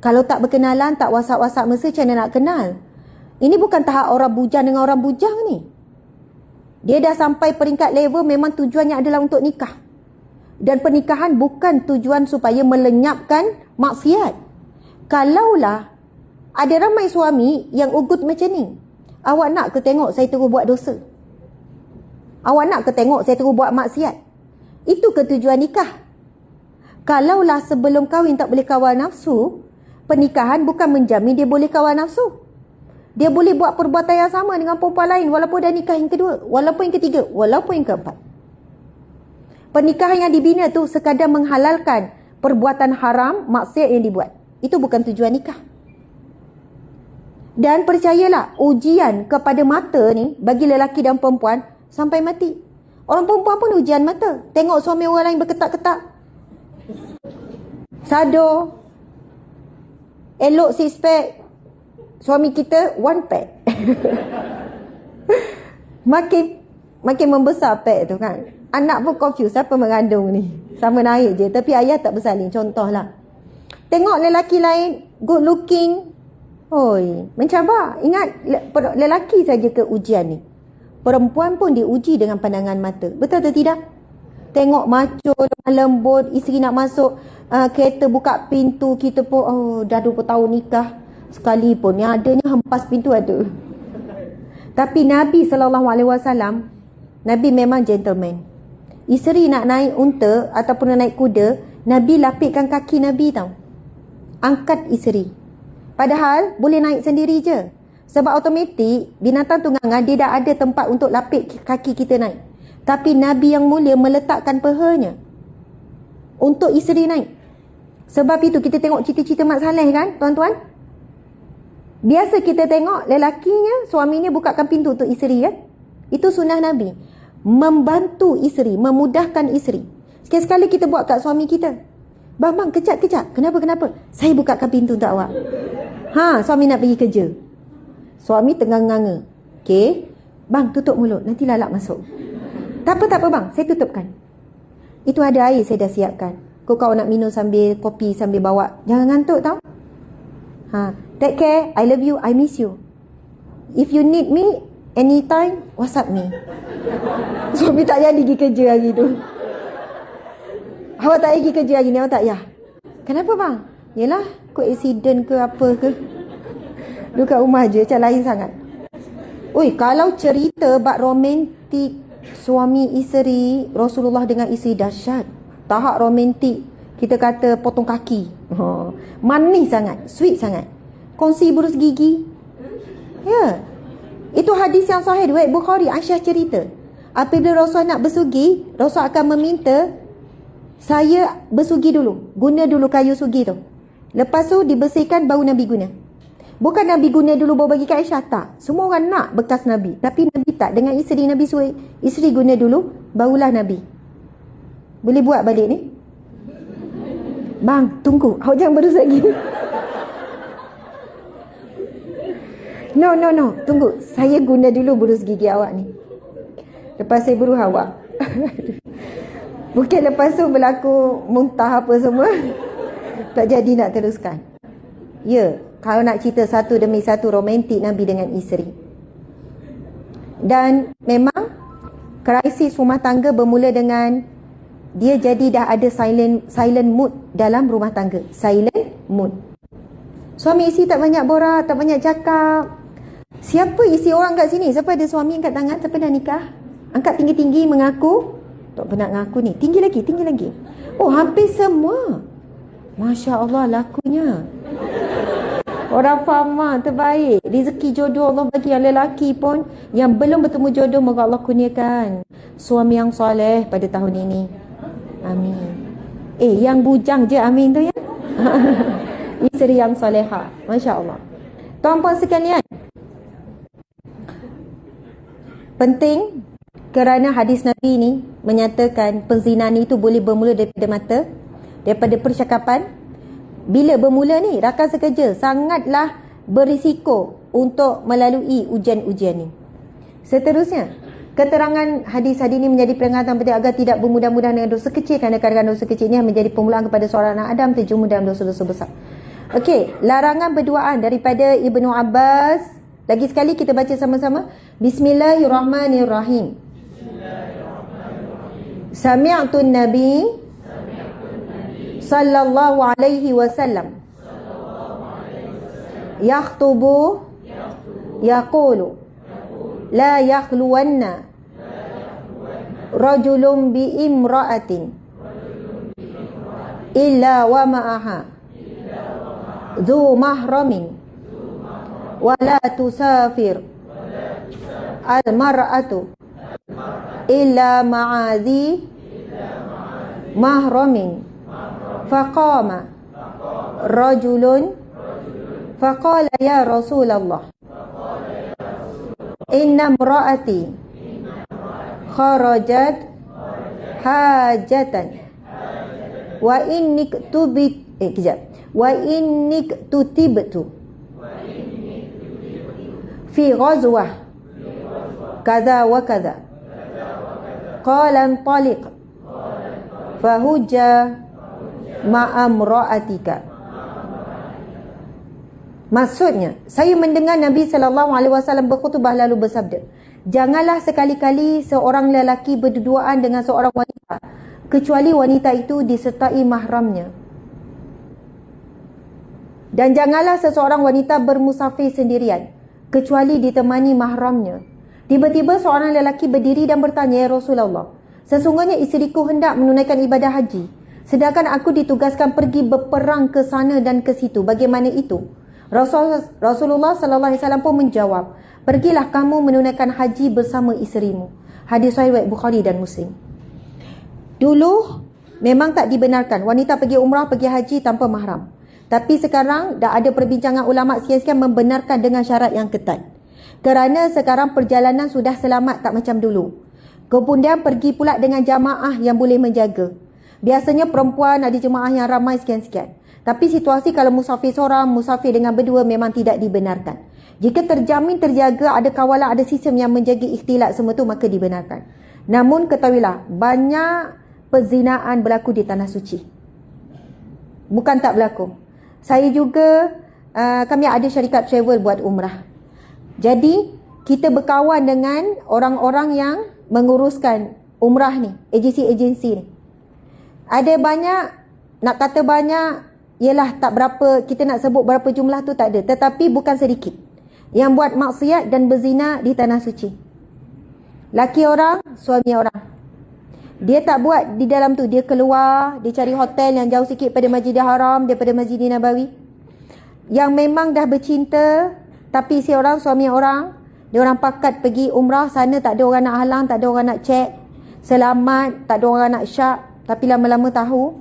Kalau tak berkenalan, tak WhatsApp-WhatsApp mesti macam mana nak kenal? Ini bukan tahap orang bujang dengan orang bujang ni. Dia dah sampai peringkat level memang tujuannya adalah untuk nikah. Dan pernikahan bukan tujuan supaya melenyapkan maksiat. Kalaulah ada ramai suami yang ugut macam ni, awak nak ke tengok saya terus buat dosa? Awak nak ke tengok saya terus buat maksiat? Itu ke tujuan nikah? Kalaulah sebelum kahwin tak boleh kawal nafsu, pernikahan bukan menjamin dia boleh kawal nafsu. Dia boleh buat perbuatan yang sama dengan perempuan lain walaupun dah nikah yang kedua, walaupun yang ketiga, walaupun yang keempat. Pernikahan yang dibina tu sekadar menghalalkan perbuatan haram, maksiat yang dibuat. Itu bukan tujuan nikah. Dan percayalah, ujian kepada mata ni bagi lelaki dan perempuan sampai mati. Orang perempuan pun ujian mata. Tengok suami orang lain berketak-ketak, sado, elok six pack, suami kita one pack. Makin membesar pack tu kan. Anak pun confused, siapa mengandung ni? Sama naik je, tapi ayah tak bersalin. Contohlah, tengok lelaki lain good looking, oi, mencabar. Ingat, lelaki saja ke ujian ni, perempuan pun diuji dengan pandangan mata. Betul atau tidak? Tengok macho, lemah lembut, isteri nak masuk kereta, buka pintu, kita pun dah 20 tahun nikah, sekali pun yang adanya hempas pintu ada. Tapi Nabi SAW, Nabi memang gentleman. Isteri nak naik unta ataupun nak naik kuda, Nabi lapikkan kaki Nabi tau, angkat isteri. Padahal boleh naik sendiri je, sebab automatik binatang tunggangan dia dah ada tempat untuk lapik kaki kita naik. Tapi Nabi yang mulia meletakkan pahanya untuk isteri naik. Sebab itu kita tengok cerita-cerita Mak Saleh kan tuan-tuan, biasa kita tengok lelakinya, suaminya bukakan pintu untuk isteri kan. Itu sunnah Nabi, membantu isteri, memudahkan isteri. Sekali-sekali kita buat kat suami kita, bang kejap, kenapa? Saya bukakan pintu untuk awak. Suami nak pergi kerja, suami tengah nganga, okey, bang tutup mulut, nanti lalak masuk. Tak apa bang, saya tutupkan. Itu ada air saya dah siapkan, kau nak minum sambil kopi sambil bawa, jangan ngantuk tau. Take care, I love you, I miss you. If you need me anytime, WhatsApp me. Suami tak jadi pergi kerja hari tu. Awak tak pergi kerja hari ni, awak tak ya? Kenapa bang? Yelah, kot accident ke apa ke. Dekat rumah je, macam lain sangat. Oi, kalau cerita bab romantik suami isteri, Rasulullah dengan isteri, dahsyat. Tahap romantik, kita kata potong kaki. Manis sangat, sweet sangat. Kongsi burus gigi. Ya. Itu hadis yang sahih riwayat Bukhari. Aisyah cerita, apabila Rasul nak bersugi, Rasul akan meminta saya bersugi dulu, guna dulu kayu sugi tu. Lepas tu dibersihkan, baru Nabi guna. Bukan Nabi guna dulu baru bagi kat Aisyah, tak. Semua orang nak bekas Nabi, tapi Nabi tak. Dengan isteri Nabi suruh isteri guna dulu, barulah Nabi. Boleh buat balik ni? Bang, tunggu, awak jangan berus lagi. No, tunggu, saya guna dulu burus gigi awak ni, lepas saya buruh awak. Mungkin lepas tu berlaku muntah apa semua, tak jadi nak teruskan. Ya, kalau nak cerita satu demi satu romantik Nabi dengan isteri. Dan memang krisis rumah tangga bermula dengan dia jadi dah ada silent mood dalam rumah tangga. Silent mood. Suami isteri tak banyak borak, tak banyak cakap. Siapa isi orang kat sini? Siapa ada suami angkat tangan? Siapa dah nikah? Angkat tinggi-tinggi mengaku. Tak pernah mengaku ni. Tinggi lagi. Oh, hampir semua. Masya Allah lakunya. Orang faham, terbaik. Rezeki jodoh Allah bagi yang lelaki pun, yang belum bertemu jodoh, moga Allah kurniakan suami yang soleh pada tahun ini. Amin. Yang bujang je amin tu ya. Isteri yang soleha. Masya Allah. Tuan-puan sekalian, penting kerana hadis Nabi ini menyatakan penzinahan itu boleh bermula daripada mata, daripada percakapan. Bila bermula ni, rakan sekerja sangatlah berisiko untuk melalui ujian-ujian ni. Seterusnya, keterangan hadis-hadis ini menjadi peringatan penting agar tidak bermudah-mudah dengan dosa kecil, kerana kadang-kadang dosa kecil ini menjadi permulaan kepada seorang anak Adam terjerumus dalam dosa-dosa besar. Okey, larangan berduaan daripada Ibnu Abbas. Lagi sekali kita baca sama-sama. Bismillahirrahmanirrahim. Sami'tun Nabi sallallahu alaihi wasallam yakhtubu yaqulu la yakhluwanna rajulun bi imra'atin illa wa ma'aha dhu mahramin wala tusafir al-mar'atu illa ma'adhi mahramin. Faqama rajulun faqala ya Rasulullah, inna imra'ati kharajat hajatan wa inni tutibtu fi ghazwah kadha wa kadha. Qala antaliq fahujja ma'amra'atika. Maksudnya, saya mendengar Nabi SAW berkhutbah lalu bersabda, janganlah sekali-kali seorang lelaki berduaan dengan seorang wanita kecuali wanita itu disertai mahramnya. Dan janganlah seseorang wanita bermusafir sendirian kecuali ditemani mahramnya. Tiba-tiba seorang lelaki berdiri dan bertanya, ya Rasulullah, sesungguhnya isteriku hendak menunaikan ibadah haji, sedangkan aku ditugaskan pergi berperang ke sana dan ke situ. Bagaimana itu? Rasulullah SAW pun menjawab, pergilah kamu menunaikan haji bersama isterimu. Hadis sahih Bukhari dan Muslim. Dulu memang tak dibenarkan wanita pergi umrah, pergi haji tanpa mahram. Tapi sekarang dah ada perbincangan ulama sekian-sekian membenarkan dengan syarat yang ketat. Kerana sekarang perjalanan sudah selamat, tak macam dulu. Kemudian pergi pula dengan jamaah yang boleh menjaga. Biasanya perempuan ada jemaah yang ramai sekian-sekian. Tapi situasi kalau musafir seorang, musafir dengan berdua memang tidak dibenarkan. Jika terjamin terjaga, ada kawalan, ada sistem yang menjaga ikhtilat semua tu, maka dibenarkan. Namun ketahuilah, banyak perzinaan berlaku di Tanah Suci. Bukan tak berlaku. Saya juga, kami ada syarikat travel buat umrah. Jadi, kita berkawan dengan orang-orang yang menguruskan umrah ni, agensi-agensi ni. Ada banyak, nak kata banyak, ialah tak berapa, kita nak sebut berapa jumlah tu tak ada. Tetapi bukan sedikit yang buat maksiat dan berzina di Tanah Suci. Laki orang, suami orang. Dia tak buat di dalam tu, dia keluar, dia cari hotel yang jauh sikit pada Masjidil Haram, daripada Masjidil Nabawi. Yang memang dah bercinta, tapi si orang, suami orang, dia orang pakat pergi umrah, sana tak ada orang nak halang, tak ada orang nak cek, selamat, tak ada orang nak syak, tapi lama-lama tahu.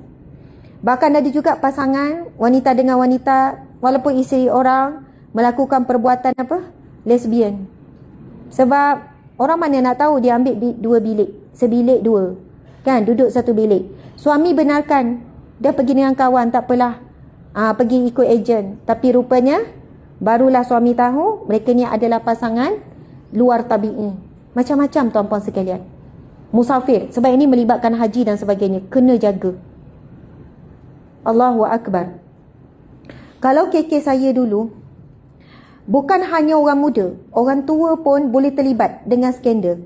Bahkan ada juga pasangan, wanita dengan wanita, walaupun isteri orang, melakukan perbuatan apa? Lesbian. Sebab orang mana nak tahu dia ambil dua bilik, sebilik dua. Kan, duduk satu bilik. Suami benarkan, dia pergi dengan kawan, tak apalah. Pergi ikut ejen. Tapi rupanya, barulah suami tahu, mereka ni adalah pasangan luar tabi'i. Macam-macam tuan-puan sekalian. Musafir, sebab ini melibatkan haji dan sebagainya. Kena jaga. Allahu Akbar. Kalau kes saya dulu, bukan hanya orang muda, orang tua pun boleh terlibat dengan skandal.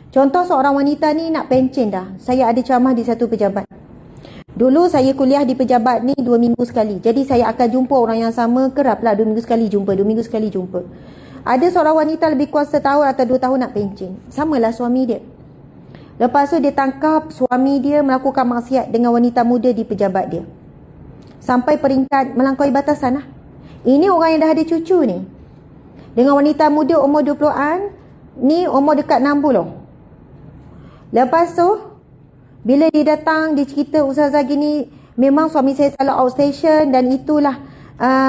Contoh seorang wanita ni nak pencen dah. Saya ada ceramah di satu pejabat. Dulu saya kuliah di pejabat ni 2 minggu sekali. Jadi saya akan jumpa orang yang sama, kerap lah 2 minggu sekali jumpa, 2 minggu sekali jumpa. Ada seorang wanita lebih kurang setahun atau 2 tahun nak pencen. Samalah suami dia. Lepas tu dia tangkap suami dia melakukan maksiat dengan wanita muda di pejabat dia. Sampai peringkat melampaui batasan lah. Ini orang yang dah ada cucu ni. Dengan wanita muda umur 20-an, ni umur dekat 60. Lepas tu, bila dia datang, dia cerita, ustazah gini, memang suami saya selalu outstation dan itulah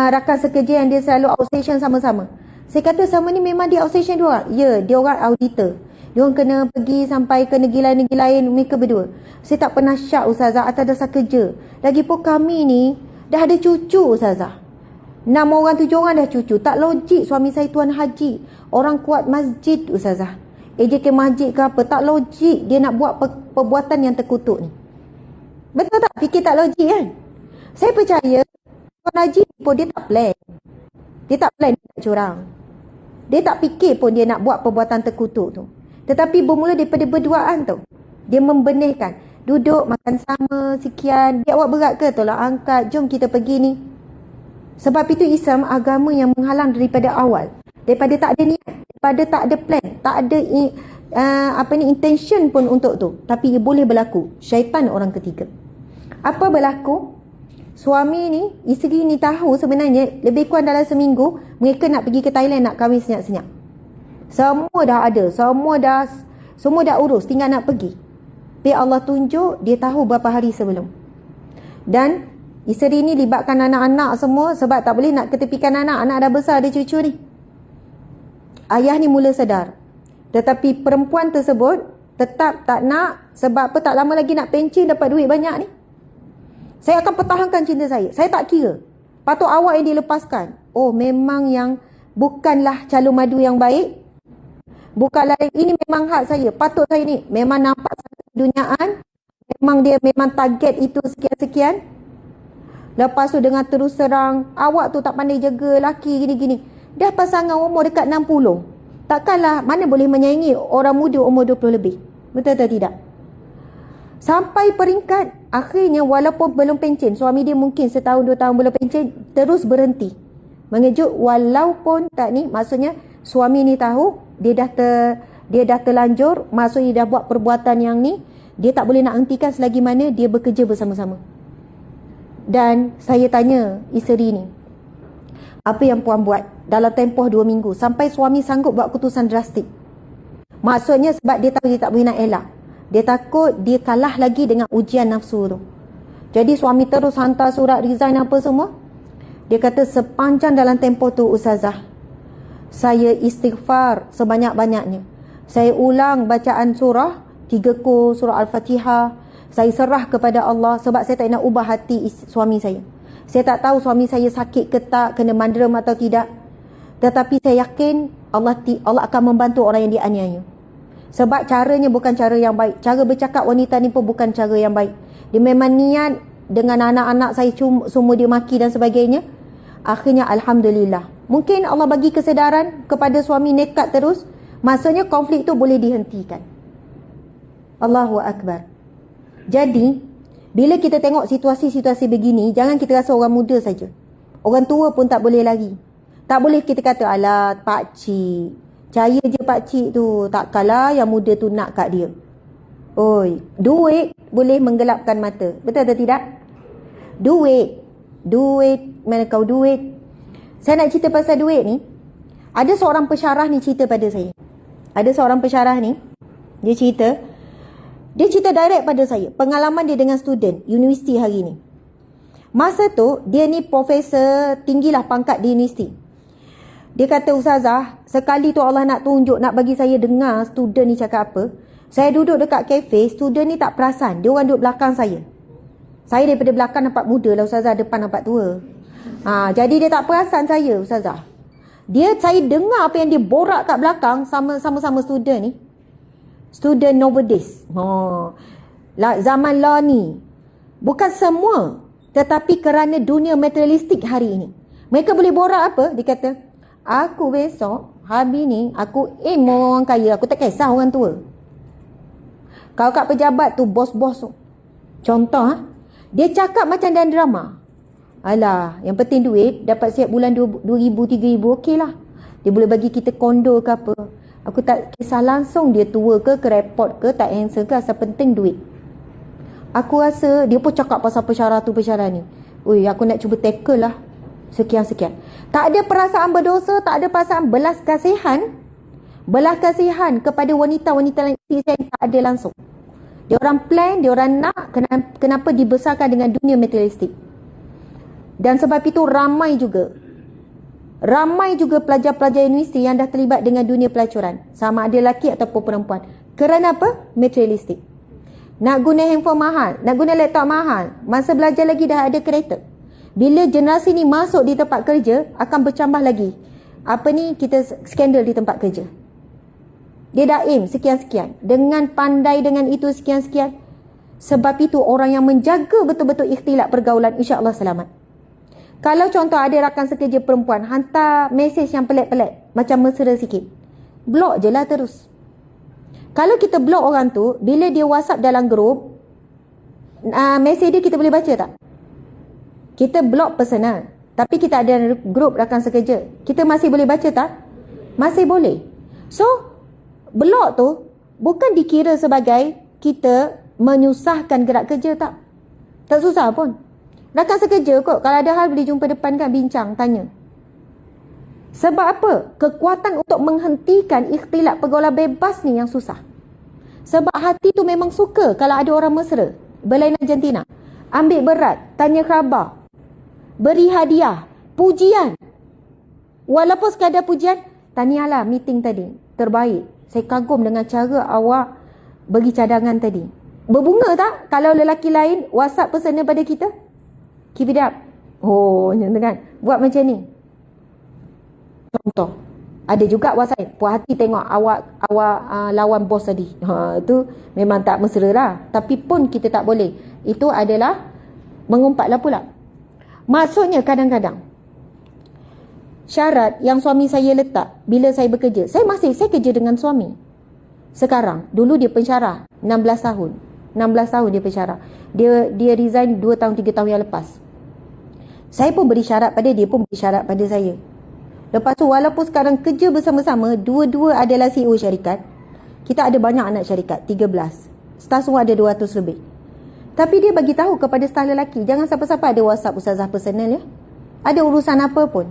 rakan sekerja yang dia selalu outstation sama-sama. Saya kata sama ni memang dia outstation dua. Ya, dia orang auditor. Dia orang kena pergi sampai ke negeri lain mereka berdua. Saya tak pernah syak ustazah atas dasar kerja. Lagipun kami ni dah ada cucu ustazah. 6 orang 7 orang dah cucu. Tak logik suami saya tuan haji. Orang kuat masjid ustazah. AJK masjid ke apa. Tak logik dia nak buat perbuatan yang terkutuk ni. Betul tak? Fikir tak logik kan? Saya percaya tuan haji pun dia tak plan. Dia tak plan dia nak curang. Dia tak fikir pun dia nak buat perbuatan terkutuk tu. Tetapi bermula daripada berduaan tu. Dia membenihkan. Duduk, makan sama, sekian. Dia awak berat ke? Tolong angkat. Jom kita pergi ni. Sebab itu Islam agama yang menghalang daripada awal. Daripada tak ada niat. Daripada tak ada plan. Tak ada intention pun untuk tu. Tapi ia boleh berlaku. Syaitan orang ketiga. Apa berlaku? suami ni, isteri ni tahu sebenarnya lebih kurang dalam seminggu mereka nak pergi ke Thailand nak kahwin senyap-senyap. Semua dah ada, semua dah urus, tinggal nak pergi. Tapi Allah tunjuk dia tahu berapa hari sebelum. Dan isteri ni libatkan anak-anak semua sebab tak boleh nak ketepikan anak dah besar, ada cucu ni. Ayah ni mula sedar. Tetapi perempuan tersebut tetap tak nak, sebab apa, tak lama lagi nak pencen dapat duit banyak ni. Saya akan pertahankan cinta saya. Saya tak kira. Patut awak yang dilepaskan. Oh, memang yang bukanlah calon madu yang baik. Bukanlah ini memang hak saya. Patut saya ni. Memang nampak duniaan. Memang dia memang target itu sekian-sekian. Lepas tu dengan terus terang, awak tu tak pandai jaga laki gini-gini. Dah pasangan umur dekat 60. Takkanlah mana boleh menyaingi orang muda umur 20 lebih. Betul atau tidak? Sampai peringkat akhirnya walaupun belum pencen, suami dia mungkin setahun 2 tahun belum pencen, terus berhenti. Mengejut walaupun tak ni, maksudnya suami ni tahu dia dah terlanjur, maksudnya dia dah buat perbuatan yang ni, dia tak boleh nak hentikan selagi mana dia bekerja bersama-sama. Dan saya tanya isteri ni, apa yang puan buat dalam tempoh 2 minggu sampai suami sanggup buat keputusan drastik? Maksudnya sebab dia tahu dia tak boleh nak elak. Dia takut dia kalah lagi dengan ujian nafsu tu. Jadi suami terus hantar surat resign apa semua. Dia kata sepanjang dalam tempoh tu Ustazah, saya istighfar sebanyak-banyaknya. Saya ulang bacaan surah 3 surah Al-Fatihah. Saya serah kepada Allah sebab saya tak nak ubah hati suami saya. Saya tak tahu suami saya sakit ke tak, kena mandram atau tidak. Tetapi saya yakin Allah akan membantu orang yang dianiaya. Sebab caranya bukan cara yang baik. Cara bercakap wanita ni pun bukan cara yang baik. Dia memang niat dengan anak-anak saya semua dia maki dan sebagainya. Akhirnya Alhamdulillah. Mungkin Allah bagi kesedaran kepada suami nekat terus. Maksudnya konflik tu boleh dihentikan. Allahu Akbar. Jadi, bila kita tengok situasi-situasi begini, jangan kita rasa orang muda saja. Orang tua pun tak boleh lagi. Tak boleh kita kata, alah pakcik, percaya je pakcik tu, takkanlah yang muda tu nak kat dia. Oi, duit boleh menggelapkan mata. Betul atau tidak? Duit, mana kau duit? Saya nak cerita pasal duit ni. Ada seorang pesyarah ni cerita pada saya. Ada seorang pesyarah ni, dia cerita direct pada saya pengalaman dia dengan student universiti hari ni. Masa tu dia ni profesor tinggilah pangkat di universiti. Dia kata, Ustazah, sekali tu Allah nak tunjuk, nak bagi saya dengar student ni cakap apa. Saya duduk dekat kafe, student ni tak perasan, dia orang duduk belakang saya. Saya daripada belakang nampak muda lah Ustazah, depan nampak tua. Jadi dia tak perasan saya Ustazah. Saya dengar apa yang dia borak kat belakang sama-sama student ni. Student nowadays. Zaman law ni. Bukan semua. Tetapi kerana dunia materialistik hari ini. Mereka boleh borak apa? Dia kata, aku besok, habis ni, aku orang kaya. Aku tak kisah orang tua. Kalau kat pejabat tu, bos-bos tu. Contoh, dia cakap macam dalam drama. Alah, yang penting duit. Dapat siap bulan 2,000, 3,000, okey lah. Dia boleh bagi kita kondo ke apa. Aku tak kisah langsung dia tua ke repot ke, tak handsome ke, asal penting duit. Aku rasa dia pun cakap pasal pesyarah tu pesyarah ni. Ui, aku nak cuba tackle lah. Sekian-sekian. Tak ada perasaan berdosa, tak ada perasaan belas kasihan. Belas kasihan kepada wanita-wanita lain yang tak ada langsung. Dia orang plan, dia orang nak, kenapa dibesarkan dengan dunia materialistik. Dan sebab itu ramai juga pelajar-pelajar universiti yang dah terlibat dengan dunia pelacuran. Sama ada lelaki ataupun perempuan. Kerana apa? Materialistik. Nak guna handphone mahal, nak guna laptop mahal. Masa belajar lagi dah ada kereta. Bila generasi ni masuk di tempat kerja, akan bercambah lagi. Kita skandal di tempat kerja. Dia dah aim sekian-sekian. Dengan pandai dengan itu sekian-sekian. Sebab itu orang yang menjaga betul-betul ikhtilat pergaulan, insya-Allah selamat. Kalau contoh ada rakan sekerja perempuan hantar mesej yang pelik-pelik, macam mesra sikit, blok je lah terus. Kalau kita blok orang tu, bila dia WhatsApp dalam grup, mesej dia kita boleh baca tak? Kita blok personal, tapi kita ada grup rakan sekerja, kita masih boleh baca tak? Masih boleh. So, blok tu bukan dikira sebagai kita menyusahkan gerak kerja tak? Tak susah pun. Rakan sekerja kot. Kalau ada hal boleh jumpa depan kan, bincang, tanya. Sebab apa? Kekuatan untuk menghentikan ikhtilat pergaulan bebas ni yang susah. Sebab hati tu memang suka kalau ada orang mesra, berlainan jantina. Ambil berat, tanya khabar, beri hadiah, pujian. Walaupun sekadar pujian, tahniahlah meeting tadi, terbaik. Saya kagum dengan cara awak bagi cadangan tadi. Berbunga tak kalau lelaki lain WhatsApp personal pada kita? Keep it up. Oh, macam tu kan. Buat macam ni. Contoh. Ada juga WhatsApp, puas hati tengok awak lawan bos tadi. Itu memang tak mesra lah. Tapi pun kita tak boleh. Itu adalah mengumpatlah pula. Maksudnya kadang-kadang syarat yang suami saya letak bila saya bekerja. Saya kerja dengan suami. Sekarang, dulu dia pensyarah 16 tahun. 16 tahun dia pensyarah. Dia resign 2 tahun 3 tahun yang lepas. Saya pun beri syarat pada dia, pun beri syarat pada saya. Lepas tu walaupun sekarang kerja bersama-sama, dua-dua adalah CEO syarikat. Kita ada banyak anak syarikat, 13. Staf semua ada 200 lebih. Tapi dia bagi tahu kepada staf lelaki, jangan siapa-siapa ada WhatsApp ustazah personal ya. Ada urusan apa pun,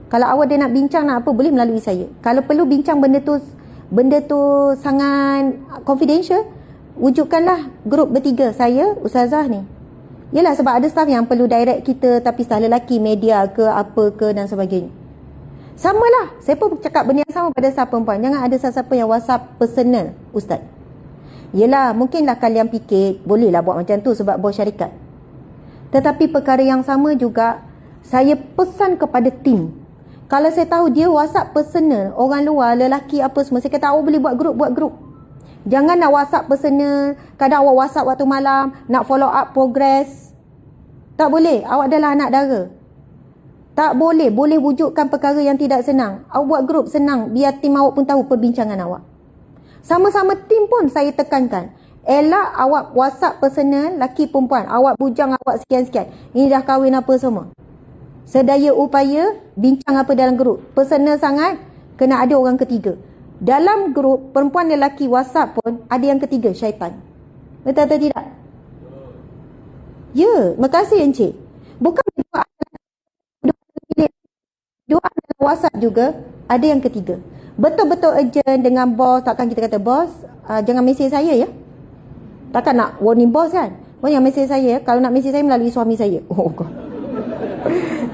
kalau awak dia nak bincang nak apa, boleh melalui saya. Kalau perlu bincang benda tu sangat confidential, wujudkanlah grup bertiga, saya, ustazah ni. Yelah, sebab ada staf yang perlu direct kita, tapi staf lelaki, media ke apa ke dan sebagainya. Samalah, saya pun cakap benda yang sama pada staf perempuan. Jangan ada siapa-siapa yang WhatsApp personal ustaz. Yelah, mungkinlah kalian fikir bolehlah buat macam tu sebab bos syarikat. Tetapi perkara yang sama juga saya pesan kepada tim. Kalau saya tahu dia WhatsApp personal orang luar, lelaki apa semua, saya kata awak boleh buat grup. Jangan nak WhatsApp personal, kadang awak WhatsApp waktu malam, nak follow up progress. Tak boleh, awak adalah anak dara. Tak boleh, boleh wujudkan perkara yang tidak senang. Awak buat grup senang, biar tim awak pun tahu perbincangan awak. Sama-sama tim pun saya tekankan. Elak awak WhatsApp personal, laki perempuan, awak bujang, awak sekian-sekian. Ini dah kahwin apa semua. Sedaya upaya, bincang apa dalam grup. Personal sangat, kena ada orang ketiga. Dalam grup, perempuan lelaki WhatsApp pun, ada yang ketiga, syaitan. Betul atau tidak? Ya, makasih Encik. Bukan doa dalam WhatsApp juga, ada yang ketiga. Betul-betul urgent dengan bos, takkan kita kata, bos, jangan mesej saya ya. Takkan nak warning bos kan? Bos jangan mesej saya, kalau nak mesej saya melalui suami saya. Oh God.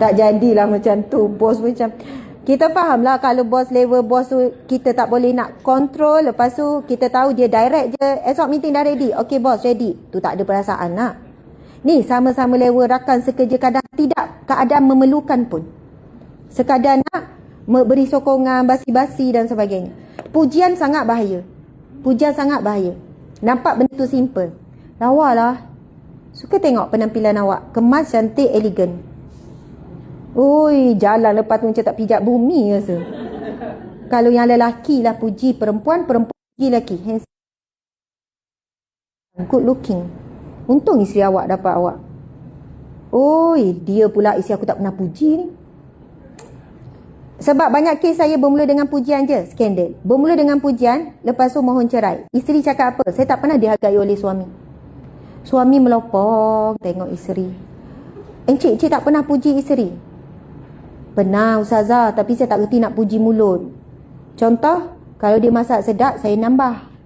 Tak jadilah macam tu. Bos macam, kita faham lah kalau bos level bos tu kita tak boleh nak kontrol. Lepas tu kita tahu dia direct je, esok meeting dah ready, okay bos ready, tu tak ada perasaan lah. Ni sama-sama level rakan sekerja, kadang tidak keadaan memerlukan pun, sekadar nak beri sokongan, basi-basi dan sebagainya. Pujian sangat bahaya. Nampak benda tu simple, lawa lah, suka tengok penampilan awak, kemas, cantik, elegan. Oi, jalan lepas tu macam tak pijak bumi rasa. Kalau yang lelaki lah puji perempuan, perempuan puji lelaki, handsome, good looking. Untung isteri awak dapat awak. Oi, dia pula isteri aku tak pernah puji ni. Sebab banyak kes saya bermula dengan pujian je, skandal. Bermula dengan pujian, lepas tu mohon cerai. Isteri cakap apa? Saya tak pernah dihargai oleh suami. Suami melopong tengok isteri. Encik tak pernah puji isteri? Pernah ustazah, tapi saya tak reti nak puji mulut. Contoh, kalau dia masak sedap, saya nambah.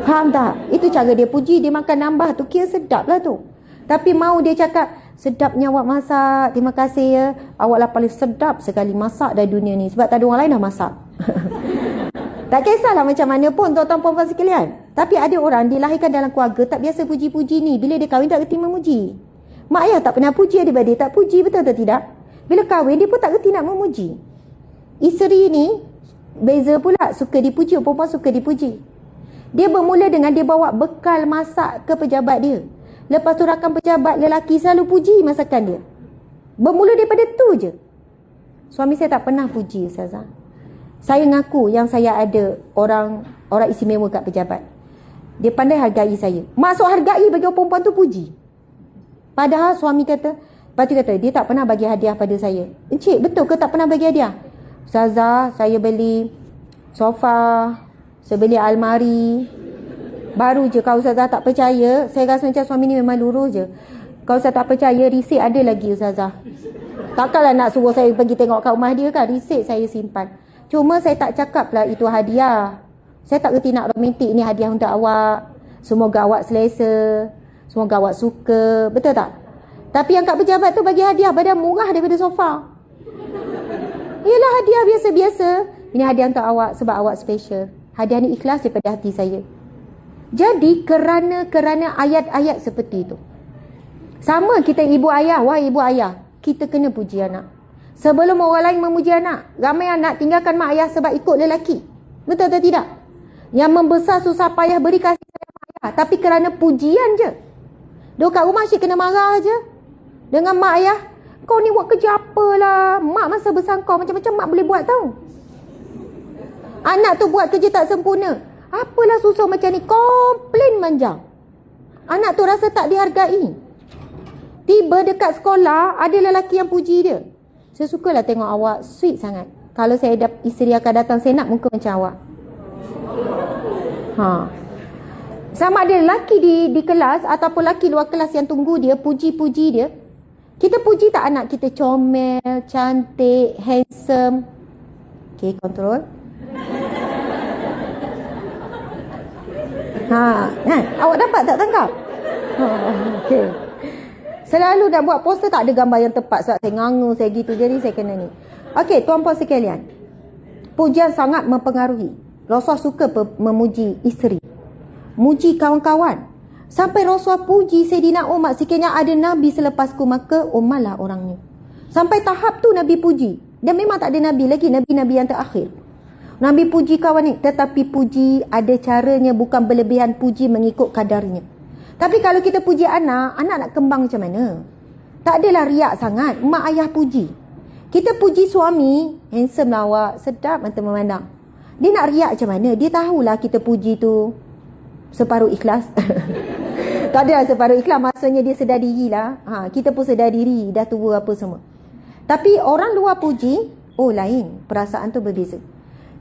Faham tak? Itu cara dia puji, dia makan nambah tu, kira sedap lah tu. Tapi mau dia cakap, sedapnya awak masak, terima kasih ya, awak lah paling sedap sekali masak dari dunia ni. Sebab tak ada orang lain dah masak. Tak kisahlah macam mana pun tuan-tuan perempuan sekalian. Tapi ada orang dilahirkan dalam keluarga tak biasa puji-puji ni. Bila dia kahwin tak reti memuji. Mak ayah tak pernah puji adik-adik, tak puji, betul atau tidak? Bila kahwin dia pun tak reti nak memuji. Isteri ni beza pula, suka dipuji, perempuan suka dipuji. Dia bermula dengan dia bawa bekal masak ke pejabat dia. Lepas tu rakan pejabat lelaki selalu puji masakan dia. Bermula daripada tu je. Suami saya tak pernah puji ustazah. Saya ngaku yang saya ada orang istimewa kat pejabat. Dia pandai hargai saya. Maksud hargai bagi orang perempuan tu puji. Padahal suami kata, lepas tu kata, dia tak pernah bagi hadiah pada saya. Encik, betul ke tak pernah bagi hadiah? Ustazah, saya beli sofa, saya beli almari. Baru je, kalau ustazah tak percaya, saya rasa macam suami ni memang lurus je. Kalau saya tak percaya, resit ada lagi Ustazah. Takkanlah nak suruh saya pergi tengok kat rumah dia kan. Resit saya simpan. Cuma saya tak cakap lah itu hadiah. Saya tak kerti nak romantik, ni hadiah untuk awak. Semoga awak selesa. Semoga awak suka. Betul tak? Tapi yang kat pejabat tu bagi hadiah badan murah daripada sofa. Yelah hadiah biasa-biasa. Ini hadiah untuk awak sebab awak special. Hadiah ni ikhlas daripada hati saya. Jadi kerana ayat-ayat seperti itu. Sama kita ibu ayah, wahai ibu ayah, kita kena puji anak. Sebelum orang lain memuji anak, ramai anak tinggalkan mak ayah sebab ikut lelaki. Betul atau tidak? Yang membesar susah payah beri kasih sayang mak ayah, tapi kerana pujian je. Dia kat rumah asyik kena marah je dengan mak ayah. Kau ni buat kerja apalah? Mak masa besar kau macam-macam mak boleh buat tau. Anak tu buat kerja tak sempurna. Apalah susah macam ni? Komplain manjang. Anak tu rasa tak dihargai. Tiba dekat sekolah, ada lelaki yang puji dia. Saya sukalah tengok awak, sweet sangat. Kalau saya isteri akan datang, saya nak muka macam awak. Sama ada lelaki di kelas ataupun lelaki luar kelas yang tunggu dia, puji-puji dia. Kita puji tak anak kita comel, cantik, handsome? Okay, kontrol. Awak dapat tak tangkap? Okay. Selalu nak buat poster tak ada gambar yang tepat sebab saya nganga, saya gitu. Jadi saya kena ni. Okey, tuan-puan sekalian. Pujian sangat mempengaruhi. Rasul suka memuji isteri. Muji kawan-kawan. Sampai Rasul puji Sayyidina Umar, sekiranya ada Nabi selepasku maka Umarlah orangnya. Sampai tahap tu Nabi puji. Dan memang tak ada Nabi lagi, Nabi-Nabi yang terakhir. Nabi puji kawan ni. Tetapi puji ada caranya, bukan berlebihan puji mengikut kadarnya. Tapi kalau kita puji anak nak kembang macam mana? Tak adalah riak sangat. Mak ayah puji. Kita puji suami, handsome lah awak, sedap mata memandang. Dia nak riak macam mana? Dia tahulah kita puji tu separuh ikhlas. Tak adalah separuh ikhlas, maksudnya dia sedar diri lah. Kita pun sedar diri, dah tua apa semua. Tapi orang luar puji, lain. Perasaan tu berbeza.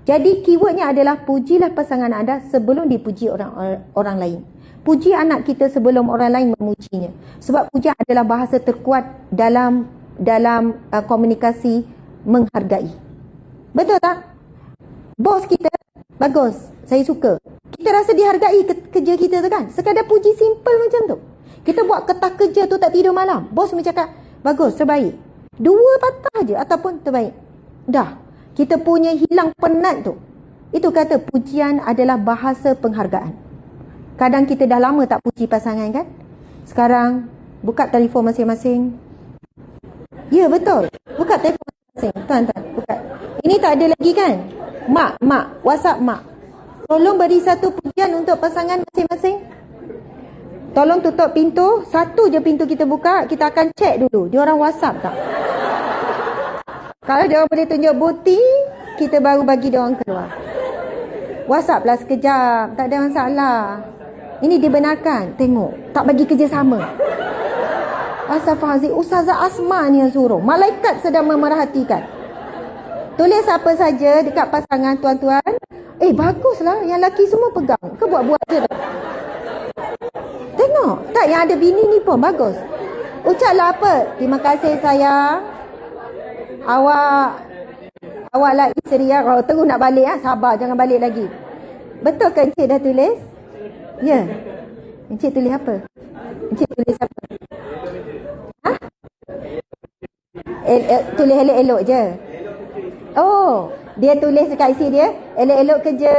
Jadi keywordnya adalah pujilah pasangan anda sebelum dipuji orang lain. Puji anak kita sebelum orang lain memujinya. Sebab pujian adalah bahasa terkuat dalam komunikasi menghargai. Betul tak? Bos kita, bagus, saya suka. Kita rasa dihargai kerja kita tu kan? Sekadar puji simple macam tu. Kita buat ketah kerja tu tak tidur malam. Bos mencakap, bagus, terbaik. 2 patah je ataupun terbaik. Dah, kita punya hilang penat tu. Itu kata pujian adalah bahasa penghargaan. Kadang kita dah lama tak puji pasangan kan? Sekarang buka telefon masing-masing. Ya betul. Buka telefon masing-masing. Tuan, buka. Ini tak ada lagi kan? Mak, WhatsApp mak. Tolong beri satu pujian untuk pasangan masing-masing. Tolong tutup pintu. Satu je pintu kita buka, kita akan cek dulu. Dia orang WhatsApp tak? Kalau dia orang boleh tunjuk bukti, kita baru bagi dia orang keluar. WhatsApp lah sekejap, tak ada masalah. Ini dibenarkan. Tengok, tak bagi kerjasama. Astaghfirullahaladzim, Ustazah Asma ni yang suruh. Malaikat sedang memerhatikan. Tulis apa saja dekat pasangan tuan-tuan. Baguslah, yang lelaki semua pegang. Ke buat-buat je dah. Tengok, tak yang ada bini ni pun bagus. Ucaplah apa? Terima kasih sayang. Awak lah isteri ya. Kalau terus nak balik sabar, jangan balik lagi. Betul ke Encik dah tulis? Ya. Encik tulis apa? Encik tulis apa? Tulis elok-elok je. Dia tulis dekat isi dia, elok-elok kerja.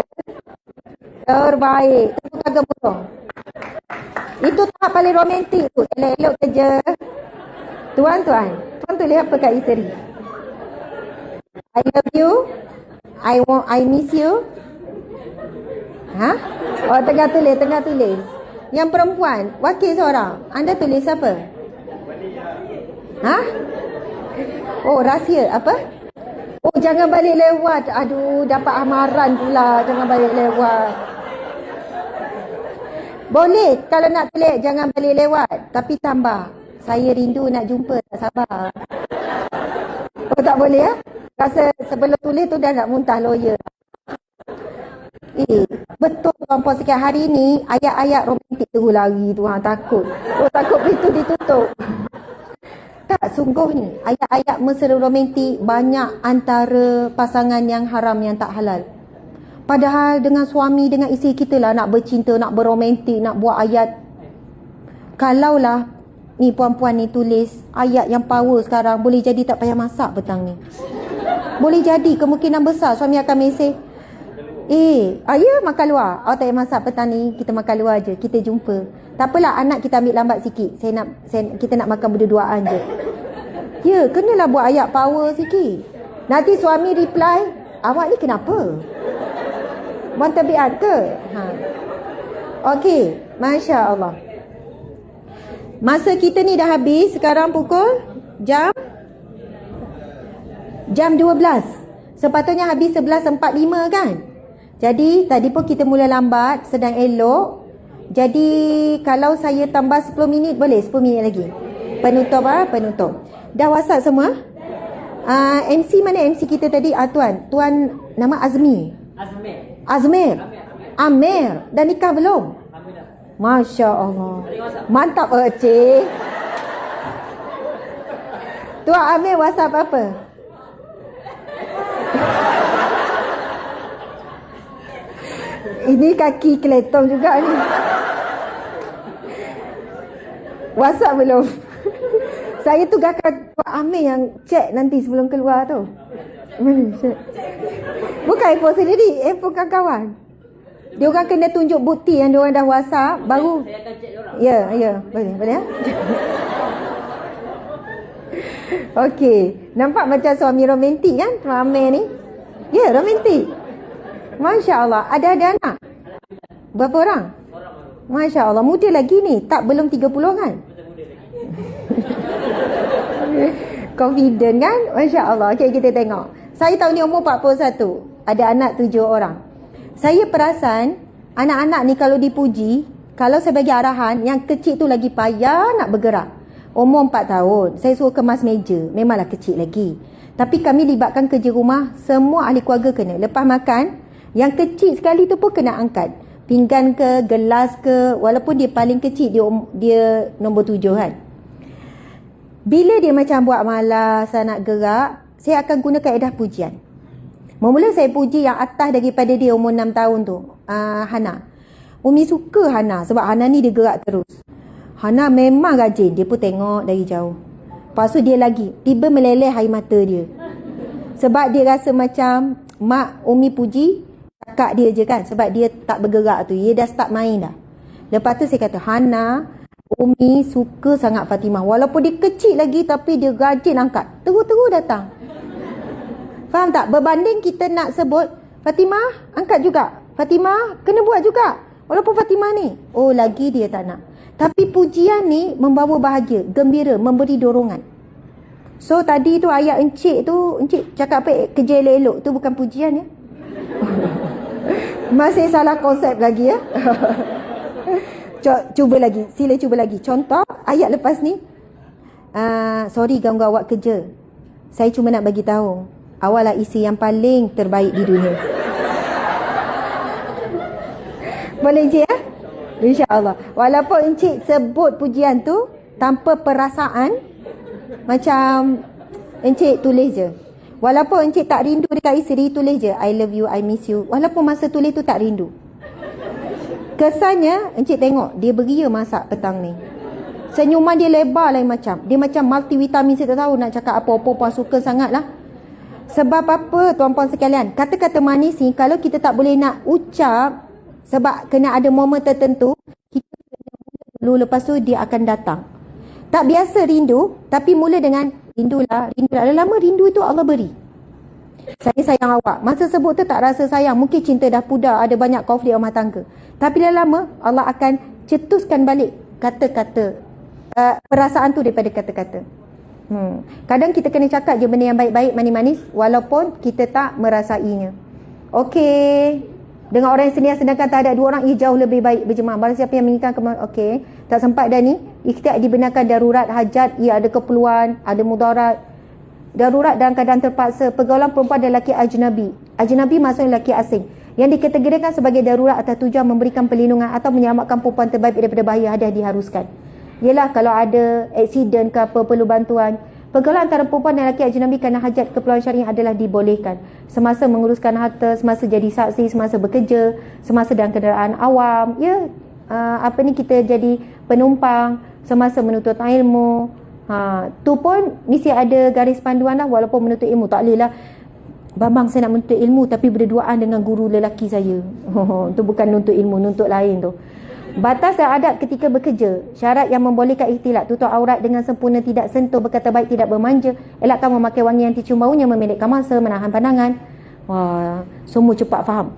Terbaik. Tepuk tangan burung. Itu tahap paling romantik tu, elok-elok kerja. Tuan tulis apa kat isteri? I love you. I miss you. Tengah tulis. Yang perempuan, wakil seorang. Anda tulis apa? Rahsia. Apa? Jangan balik lewat. Aduh, dapat amaran pula. Jangan balik lewat. Boleh, kalau nak tulis, jangan balik lewat. Tapi tambah, saya rindu nak jumpa, tak sabar. Tak boleh Rasa sebelum tulis tu dah nak muntah lawyer. Betul tuan-puan sekalian, hari ni ayat-ayat romantik tu lari tu, takut. Takut pintu ditutup. Tak, sungguh ni ayat-ayat mesra romantik banyak antara pasangan yang haram, yang tak halal. Padahal dengan suami, dengan isteri kita lah nak bercinta, nak berromantik, nak buat ayat. Kalaulah ni puan-puan ni tulis ayat yang power sekarang, boleh jadi tak payah masak petang ni. Boleh jadi kemungkinan besar suami akan mesej, ya makan luar. Awak tak payah masak petang ni, kita makan luar je, kita jumpa. Tak apalah anak kita ambil lambat sikit, kita nak makan berduaan je. Ya, kenalah buat ayat power sikit. Nanti suami reply, awak ni kenapa? Buat tabiat ke? Okey, Masya Allah. Masa kita ni dah habis. Sekarang pukul jam 12. Sepatutnya habis 11.45 kan? Jadi tadi pun kita mula lambat, sedang elok. Jadi kalau saya tambah 10 minit boleh? 10 minit lagi. Penutup. Dah WhatsApp semua? MC mana MC kita tadi? Tuan nama Azmir. Amir. Dah nikah belum? Masya Allah. Mantap cik. Tuan Amir WhatsApp apa? Ini kaki keletong juga ni. WhatsApp belum? Saya tugaskan Pak Amir yang cek nanti sebelum keluar tu. Mana cek? Bukan iPhone sendiri, iPhone kawan-kawan. Dia orang kena tunjuk bukti yang dia orang dah WhatsApp baru. Saya akan cek dia orang. Ya, boleh. Okey, nampak macam suami romantik kan Pak Amir ni? Ya, romantik. Masya Allah. Ada anak? Berapa orang? Masya Allah. Muda lagi ni. Tak, belum 30 kan? Confident kan? Masya Allah. Okay, kita tengok. Saya tahun ni umur 41. Ada anak 7 orang. Saya perasan anak-anak ni kalau dipuji, kalau saya bagi arahan, yang kecil tu lagi payah nak bergerak. Umur 4 tahun. Saya suruh kemas meja. Memanglah kecil lagi. Tapi kami libatkan kerja rumah. Semua ahli keluarga kena. Lepas makan, yang kecil sekali tu pun kena angkat. Pinggan ke, gelas ke, walaupun dia paling kecil, dia nombor 7 kan. Bila dia macam buat malas, nak gerak, saya akan gunakan edah pujian. Mula saya puji yang atas daripada dia umur 6 tahun tu, Hana. Umi suka Hana sebab Hana ni dia gerak terus. Hana memang rajin, dia pun tengok dari jauh. Lepas tu dia lagi, tiba meleleh air mata dia. Sebab dia rasa macam mak Umi puji kakak dia je kan, sebab dia tak bergerak tu, dia dah start main dah. Lepas tu saya kata, Hana, Umi suka sangat Fatimah. Walaupun dia kecil lagi, tapi dia rajin angkat. Terus-terus datang. Faham tak? Berbanding kita nak sebut, Fatimah, angkat juga. Fatimah, kena buat juga. Walaupun Fatimah ni, lagi dia tak nak. Tapi pujian ni membawa bahagia, gembira, memberi dorongan. So tadi tu ayat encik tu, encik cakap apa, kerja elok-elok tu bukan pujian ya. Masih salah konsep lagi ya. Cuba lagi, sila cuba lagi. Contoh ayat lepas ni, sorry ganggu awak kerja. Saya cuma nak bagi tahu, awaklah isteri yang paling terbaik di dunia. Boleh encik ya? InsyaAllah. Walaupun encik sebut pujian tu tanpa perasaan, macam encik tulis je. Walaupun encik tak rindu dekat isteri, tulis je I love you, I miss you. Walaupun masa tulis tu tak rindu. Kesannya encik tengok dia beria masak petang ni. Senyuman dia lebar lain macam. Dia macam multivitamin, saya tak tahu nak cakap apa-apa, puan suka sangat lah. Sebab apa tuan-puan sekalian, kata-kata manis ni kalau kita tak boleh nak ucap, sebab kena ada momen tertentu, kita kena mula dulu, lepas tu dia akan datang. Tak biasa rindu, tapi mula dengan rindulah. Lama rindu itu Allah beri. Saya sayang awak. Masa sebut tu tak rasa sayang, mungkin cinta dah pudar, ada banyak konflik rumah tangga. Tapi lama Allah akan cetuskan balik kata-kata, perasaan tu daripada kata-kata. Kadang kita kena cakap je benda yang baik-baik, manis-manis, walaupun kita tak merasainya. Okey. Dengan orang yang senia, sedangkan tak ada 2 orang, ia jauh lebih baik berjemaah. Barang siapa yang menginginkan okey, tak sempat dah ni, ikhtiar dibenarkan darurat, hajat, ia ada keperluan, ada mudarat. Darurat dalam keadaan terpaksa, pergaulan perempuan dan lelaki ajnabi. Ajnabi maksudnya lelaki asing. yang dikategorikan sebagai darurat atau tujuan memberikan perlindungan atau menyelamatkan perempuan terbaik daripada bahaya hadiah diharuskan. Ialah kalau ada aksiden ke apa, perlu bantuan. Pergaulan antara perempuan dan lelaki ajnabi kerana hajat keperluan syar'i adalah dibolehkan. Semasa menguruskan harta, semasa jadi saksi, semasa bekerja, semasa dalam kenderaan awam, ya, kita jadi penumpang, semasa menuntut ilmu. Tu pun mesti ada garis panduan lah, walaupun menuntut ilmu. Tak boleh lah, Bambang saya nak menuntut ilmu tapi berduaan dengan guru lelaki saya. Tu bukan nuntut ilmu, nuntut lain tu. Batas dan adab ketika bekerja. Syarat yang membolehkan ikhtilat. Tutup aurat dengan sempurna, tidak sentuh, berkata baik, tidak bermanja. Elakkan memakai wangi yang tercium baunya, memendekkan masa, menahan pandangan. Wah, semua cepat faham.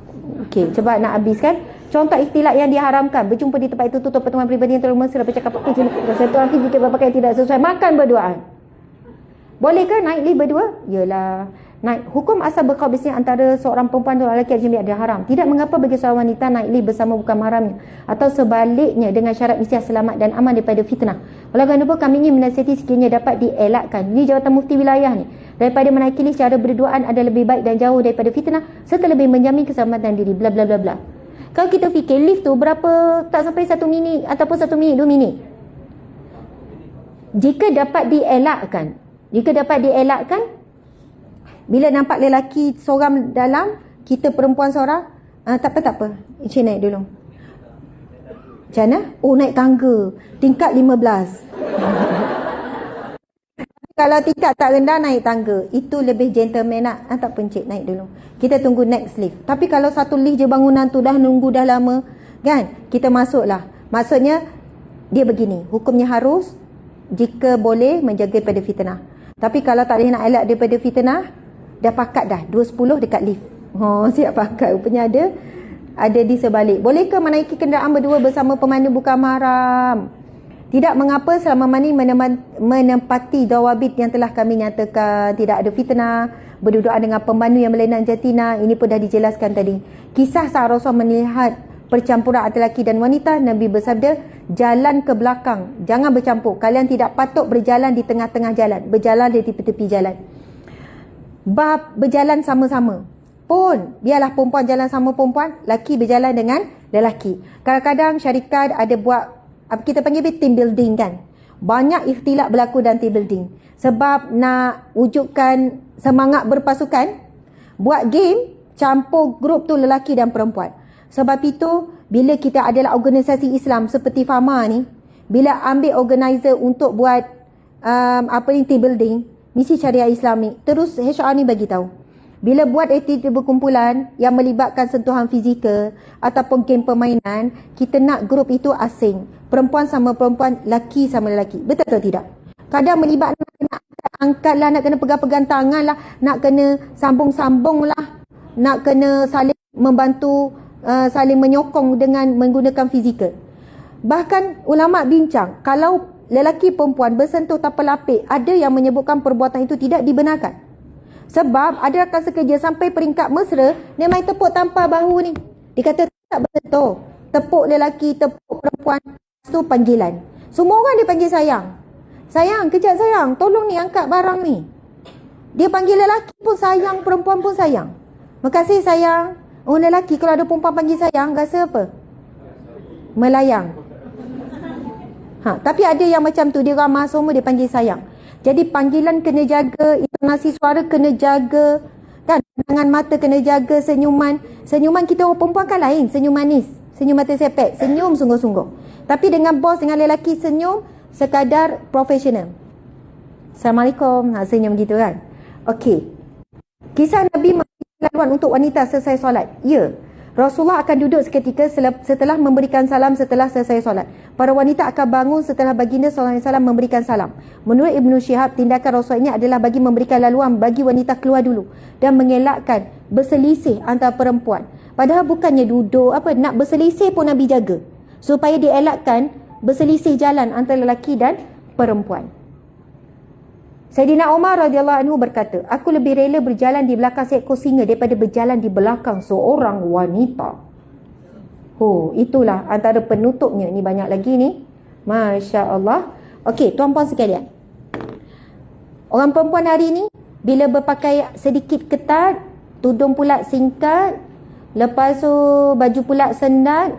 Okey, cepat nak habiskan. Contoh ikhtilat yang diharamkan. Berjumpa di tempat itu, tutup pertemuan peribadi yang terlalu mesra, bercakap sentuh laki jika berpakaian tidak sesuai, makan berduaan. Boleh ke naik lift berdua? Yalah. Hukum asal berkau bisnes antara seorang perempuan dan lelaki ajnabi adalah haram. Tidak mengapa bagi seorang wanita naik lift bersama bukan mahramnya, atau sebaliknya dengan syarat mesti selamat dan aman daripada fitnah. Oleh kerana itu kami ingin menasihati sekiranya dapat dielakkan. Ini jawatan mufti wilayah ni. Daripada menaiki lift, cara berduaan ada lebih baik dan jauh daripada fitnah serta lebih menjamin keselamatan diri. Bla bla bla bla. Kalau kita fikir lift tu berapa, tak sampai 1 minit ataupun 1 minit 2 minit. Jika dapat dielakkan, bila nampak lelaki seorang dalam, kita perempuan seorang, tak apa. Encik naik dulu. Macam mana? Oh, naik tangga. Tingkat 15. Kalau tingkat tak rendah, naik tangga. Itu lebih gentleman nak. Tak apa, encik naik dulu. Kita tunggu next lift. Tapi kalau satu lift je bangunan tu dah nunggu dah lama, kan? Kita masuklah. Maksudnya, dia begini. Hukumnya harus, jika boleh, menjaga daripada fitnah. Tapi kalau tak boleh nak elak daripada fitnah, dah pakat dah 2.10 dekat lift. Siap pakat. Rupanya ada di sebalik. Bolehkah menaiki kenderaan berdua bersama pemandu bukan mahram? Tidak mengapa selama mani menempati dawabit yang telah kami nyatakan. Tidak ada fitnah, berduaan dengan pemandu yang melena jantina. Ini pun dah dijelaskan tadi. Kisah saat Rasul melihat percampuran antara lelaki dan wanita, Nabi bersabda, jalan ke belakang, jangan bercampur. Kalian tidak patut berjalan di tengah-tengah jalan, berjalan di tepi-tepi jalan. Bab berjalan sama-sama pun, biarlah perempuan jalan sama perempuan, lelaki berjalan dengan lelaki. Kadang-kadang syarikat ada buat, kita panggil team building kan. Banyak ikhtilat berlaku dalam team building. Sebab nak wujudkan semangat berpasukan, buat game, campur grup tu lelaki dan perempuan. Sebab itu, bila kita adalah organisasi Islam seperti FAMA ni, bila ambil organizer untuk buat team building, misi syariah Islamik, terus HR ni bagi tahu. Bila buat aktiviti berkumpulan yang melibatkan sentuhan fizikal ataupun game permainan, kita nak grup itu asing. Perempuan sama perempuan, laki sama lelaki. Betul atau tidak? Kadang melibatkan nak angkat lah, nak kena pegang-pegang tangan lah, nak kena sambung-sambung lah, nak kena saling membantu, saling menyokong dengan menggunakan fizikal. Bahkan ulama bincang, kalau lelaki perempuan bersentuh tanpa lapik, ada yang menyebutkan perbuatan itu tidak dibenarkan. Sebab ada rakan sekerja sampai peringkat mesra, dia main tepuk tampar bahu ni. Dia kata tak bersentuh. Tepuk lelaki, tepuk perempuan, itu panggilan. Semua orang dia panggil sayang. Sayang, kejap sayang, tolong ni angkat barang ni. Dia panggil lelaki pun sayang, perempuan pun sayang. Makasih sayang. Oh, lelaki kalau ada perempuan panggil sayang, rasa apa? Melayang. Tapi ada yang macam tu, dia ramah semua, dia panggil sayang. Jadi panggilan kena jaga, intonasi suara kena jaga, kan? Pandangan mata kena jaga, senyuman. Senyuman kita orang perempuan kan lain, senyum manis, senyum mata sepek, senyum sungguh-sungguh. Tapi dengan bos, dengan lelaki senyum sekadar profesional. Assalamualaikum, senyum gitu kan. Okey. Kisah Nabi memberi laluan untuk wanita selesai solat. Ya. Rasulullah akan duduk seketika setelah memberikan salam setelah selesai solat. Para wanita akan bangun setelah baginda SAW memberikan salam. Menurut Ibnu Syihab, tindakan Rasul ini adalah bagi memberikan laluan bagi wanita keluar dulu dan mengelakkan berselisih antara perempuan. Padahal bukannya duduk, nak berselisih pun Nabi jaga supaya dielakkan berselisih jalan antara lelaki dan perempuan. Sayyidina Umar radhiyallahu anhu berkata, aku lebih rela berjalan di belakang seekor singa daripada berjalan di belakang seorang wanita. Itulah antara penutupnya. Ni banyak lagi ni. Masya Allah. Okey, tuan-puan sekalian. Orang perempuan hari ni, bila berpakaian sedikit ketat, tudung pula singkat, Lepas tu baju pula sendat,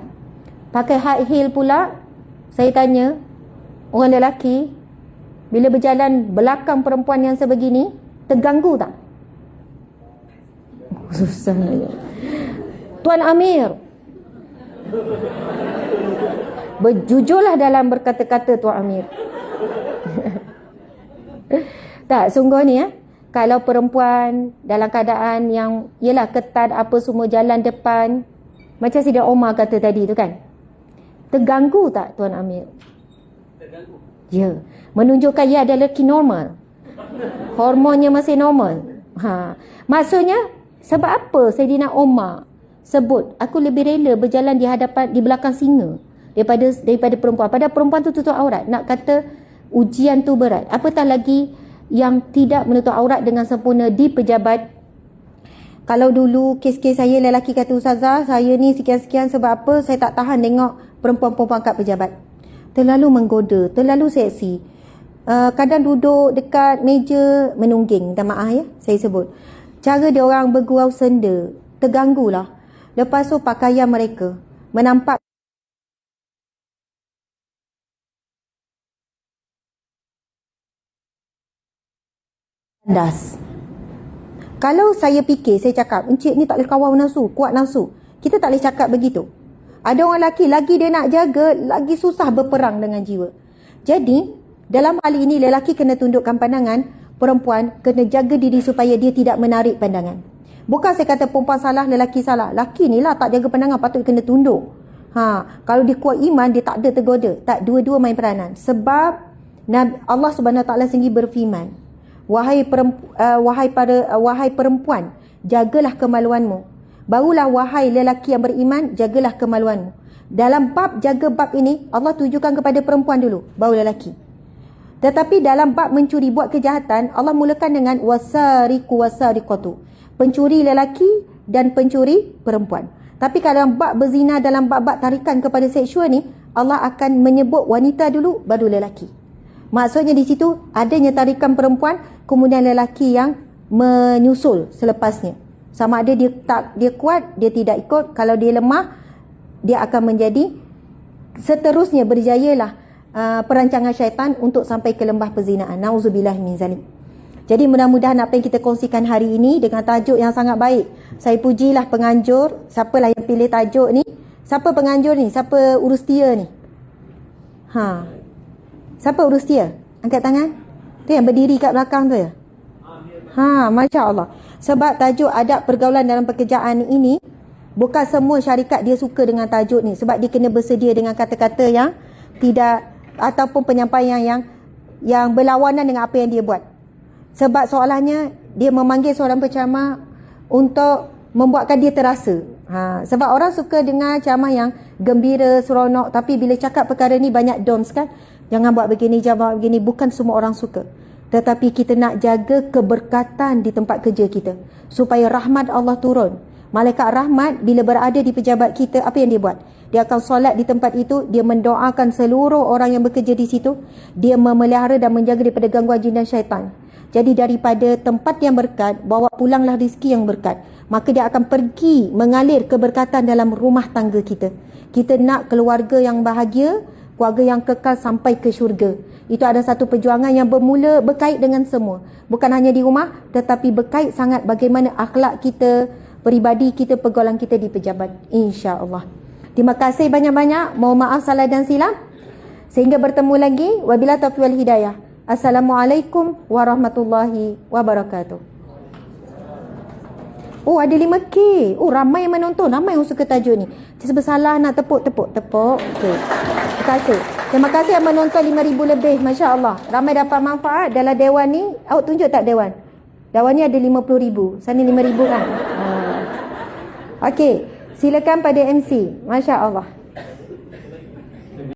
pakai high heel pula. Saya tanya, orang lelaki bila berjalan belakang perempuan yang sebegini, terganggu tak? Susah nak. Tuan Amir, berjujurlah dalam berkata-kata Tuan Amir. Tak, sungguh ni kalau perempuan dalam keadaan yang yelah ketat apa semua jalan depan, macam Siti Omar kata tadi tu kan, terganggu tak Tuan Amir? Terganggu. Ya, menunjukkan ia adalah lelaki normal, hormonnya masih normal. Maksudnya sebab apa Saidina Omar sebut aku lebih rela berjalan di belakang singa daripada perempuan. Padahal perempuan tu tutup aurat. Nak kata ujian tu berat, apatah lagi yang tidak menutup aurat dengan sempurna di pejabat. Kalau dulu kes-kes saya, lelaki kata, Ustazah, saya ni sekian-sekian sebab apa, saya tak tahan tengok perempuan-perempuan kat pejabat. Terlalu menggoda, terlalu seksi. Kadang duduk dekat meja menungging, minta maaf ya, saya sebut. Cara dia orang bergurau senda, terganggulah. Lepas tu pakaian mereka menampak tandas. Kalau saya fikir, saya cakap, encik ni tak boleh kawal nafsu, kuat nafsu. Kita tak boleh cakap begitu. Ada orang lelaki, lagi dia nak jaga, lagi susah berperang dengan jiwa. Jadi, dalam hal ini, lelaki kena tundukkan pandangan, perempuan kena jaga diri supaya dia tidak menarik pandangan. Bukan saya kata perempuan salah, lelaki salah. Lelaki ni lah tak jaga pandangan, patut kena tunduk. Kalau dia kuat iman, dia tak ada tergoda. Tak, dua-dua main peranan. Sebab Allah SWT sendiri berfirman, wahai perempuan, jagalah kemaluanmu. Barulah wahai lelaki yang beriman, jagalah kemaluanmu. Dalam bab jaga bab ini, Allah tujukan kepada perempuan dulu, baru lelaki. Tetapi dalam bab mencuri, buat kejahatan, Allah mulakan dengan wasariqu wasariqatu, pencuri lelaki dan pencuri perempuan. Tapi kalau dalam bab berzina, dalam bab-bab tarikan kepada seksual ni, Allah akan menyebut wanita dulu, baru lelaki. Maksudnya di situ adanya tarikan perempuan, kemudian lelaki yang menyusul selepasnya. Sama ada dia kuat, dia tidak ikut. Kalau dia lemah, dia akan menjadi seterusnya berjayalah perancangan syaitan untuk sampai ke lembah perzinaan. Nauzubillah min zalik. Jadi mudah-mudahan apa yang kita kongsikan hari ini dengan tajuk yang sangat baik. Saya pujilah penganjur. Siapalah yang pilih tajuk ni? Siapa penganjur ni? Siapa urus dia ni? Siapa urus dia? Angkat tangan. Tu yang berdiri kat belakang tu ya? Masya Allah. Sebab tajuk adab pergaulan dalam pekerjaan ini, bukan semua syarikat dia suka dengan tajuk ni. Sebab dia kena bersedia dengan kata-kata yang tidak, ataupun penyampaian yang berlawanan dengan apa yang dia buat. Sebab soalannya, dia memanggil seorang penceramah untuk membuatkan dia terasa. Sebab orang suka dengar ceramah yang gembira, seronok. Tapi bila cakap perkara ni banyak dons kan. Jangan buat begini, jangan buat begini. Bukan semua orang suka. Tetapi kita nak jaga keberkatan di tempat kerja kita, supaya rahmat Allah turun. Malaikat rahmat bila berada di pejabat kita, apa yang dia buat? Dia akan solat di tempat itu, dia mendoakan seluruh orang yang bekerja di situ, dia memelihara dan menjaga daripada gangguan jin dan syaitan. Jadi daripada tempat yang berkat, bawa pulanglah rezeki yang berkat. Maka dia akan pergi mengalir keberkatan dalam rumah tangga kita. Kita nak keluarga yang bahagia, keluarga yang kekal sampai ke syurga. Itu ada satu perjuangan yang bermula berkait dengan semua. Bukan hanya di rumah, tetapi berkait sangat bagaimana akhlak kita, peribadi kita, pergaulan kita di pejabat. InsyaAllah. Terima kasih banyak-banyak. Mohon maaf salah dan silap. Sehingga bertemu lagi. Wabillahi taufiq wal hidayah. Assalamualaikum warahmatullahi wabarakatuh. Oh, ada 5K. Oh, ramai yang menonton. Ramai yang suka tajuk ni. Saya bersalah nak tepuk. Okey. Terima kasih. Terima kasih yang menonton 5,000 lebih. Masya Allah. Ramai dapat manfaat dalam dewan ni. Awak tunjuk tak dewan? Dewan ni ada 50,000. Sana 5,000 kan? Okey. Silakan pada MC. Masya Allah.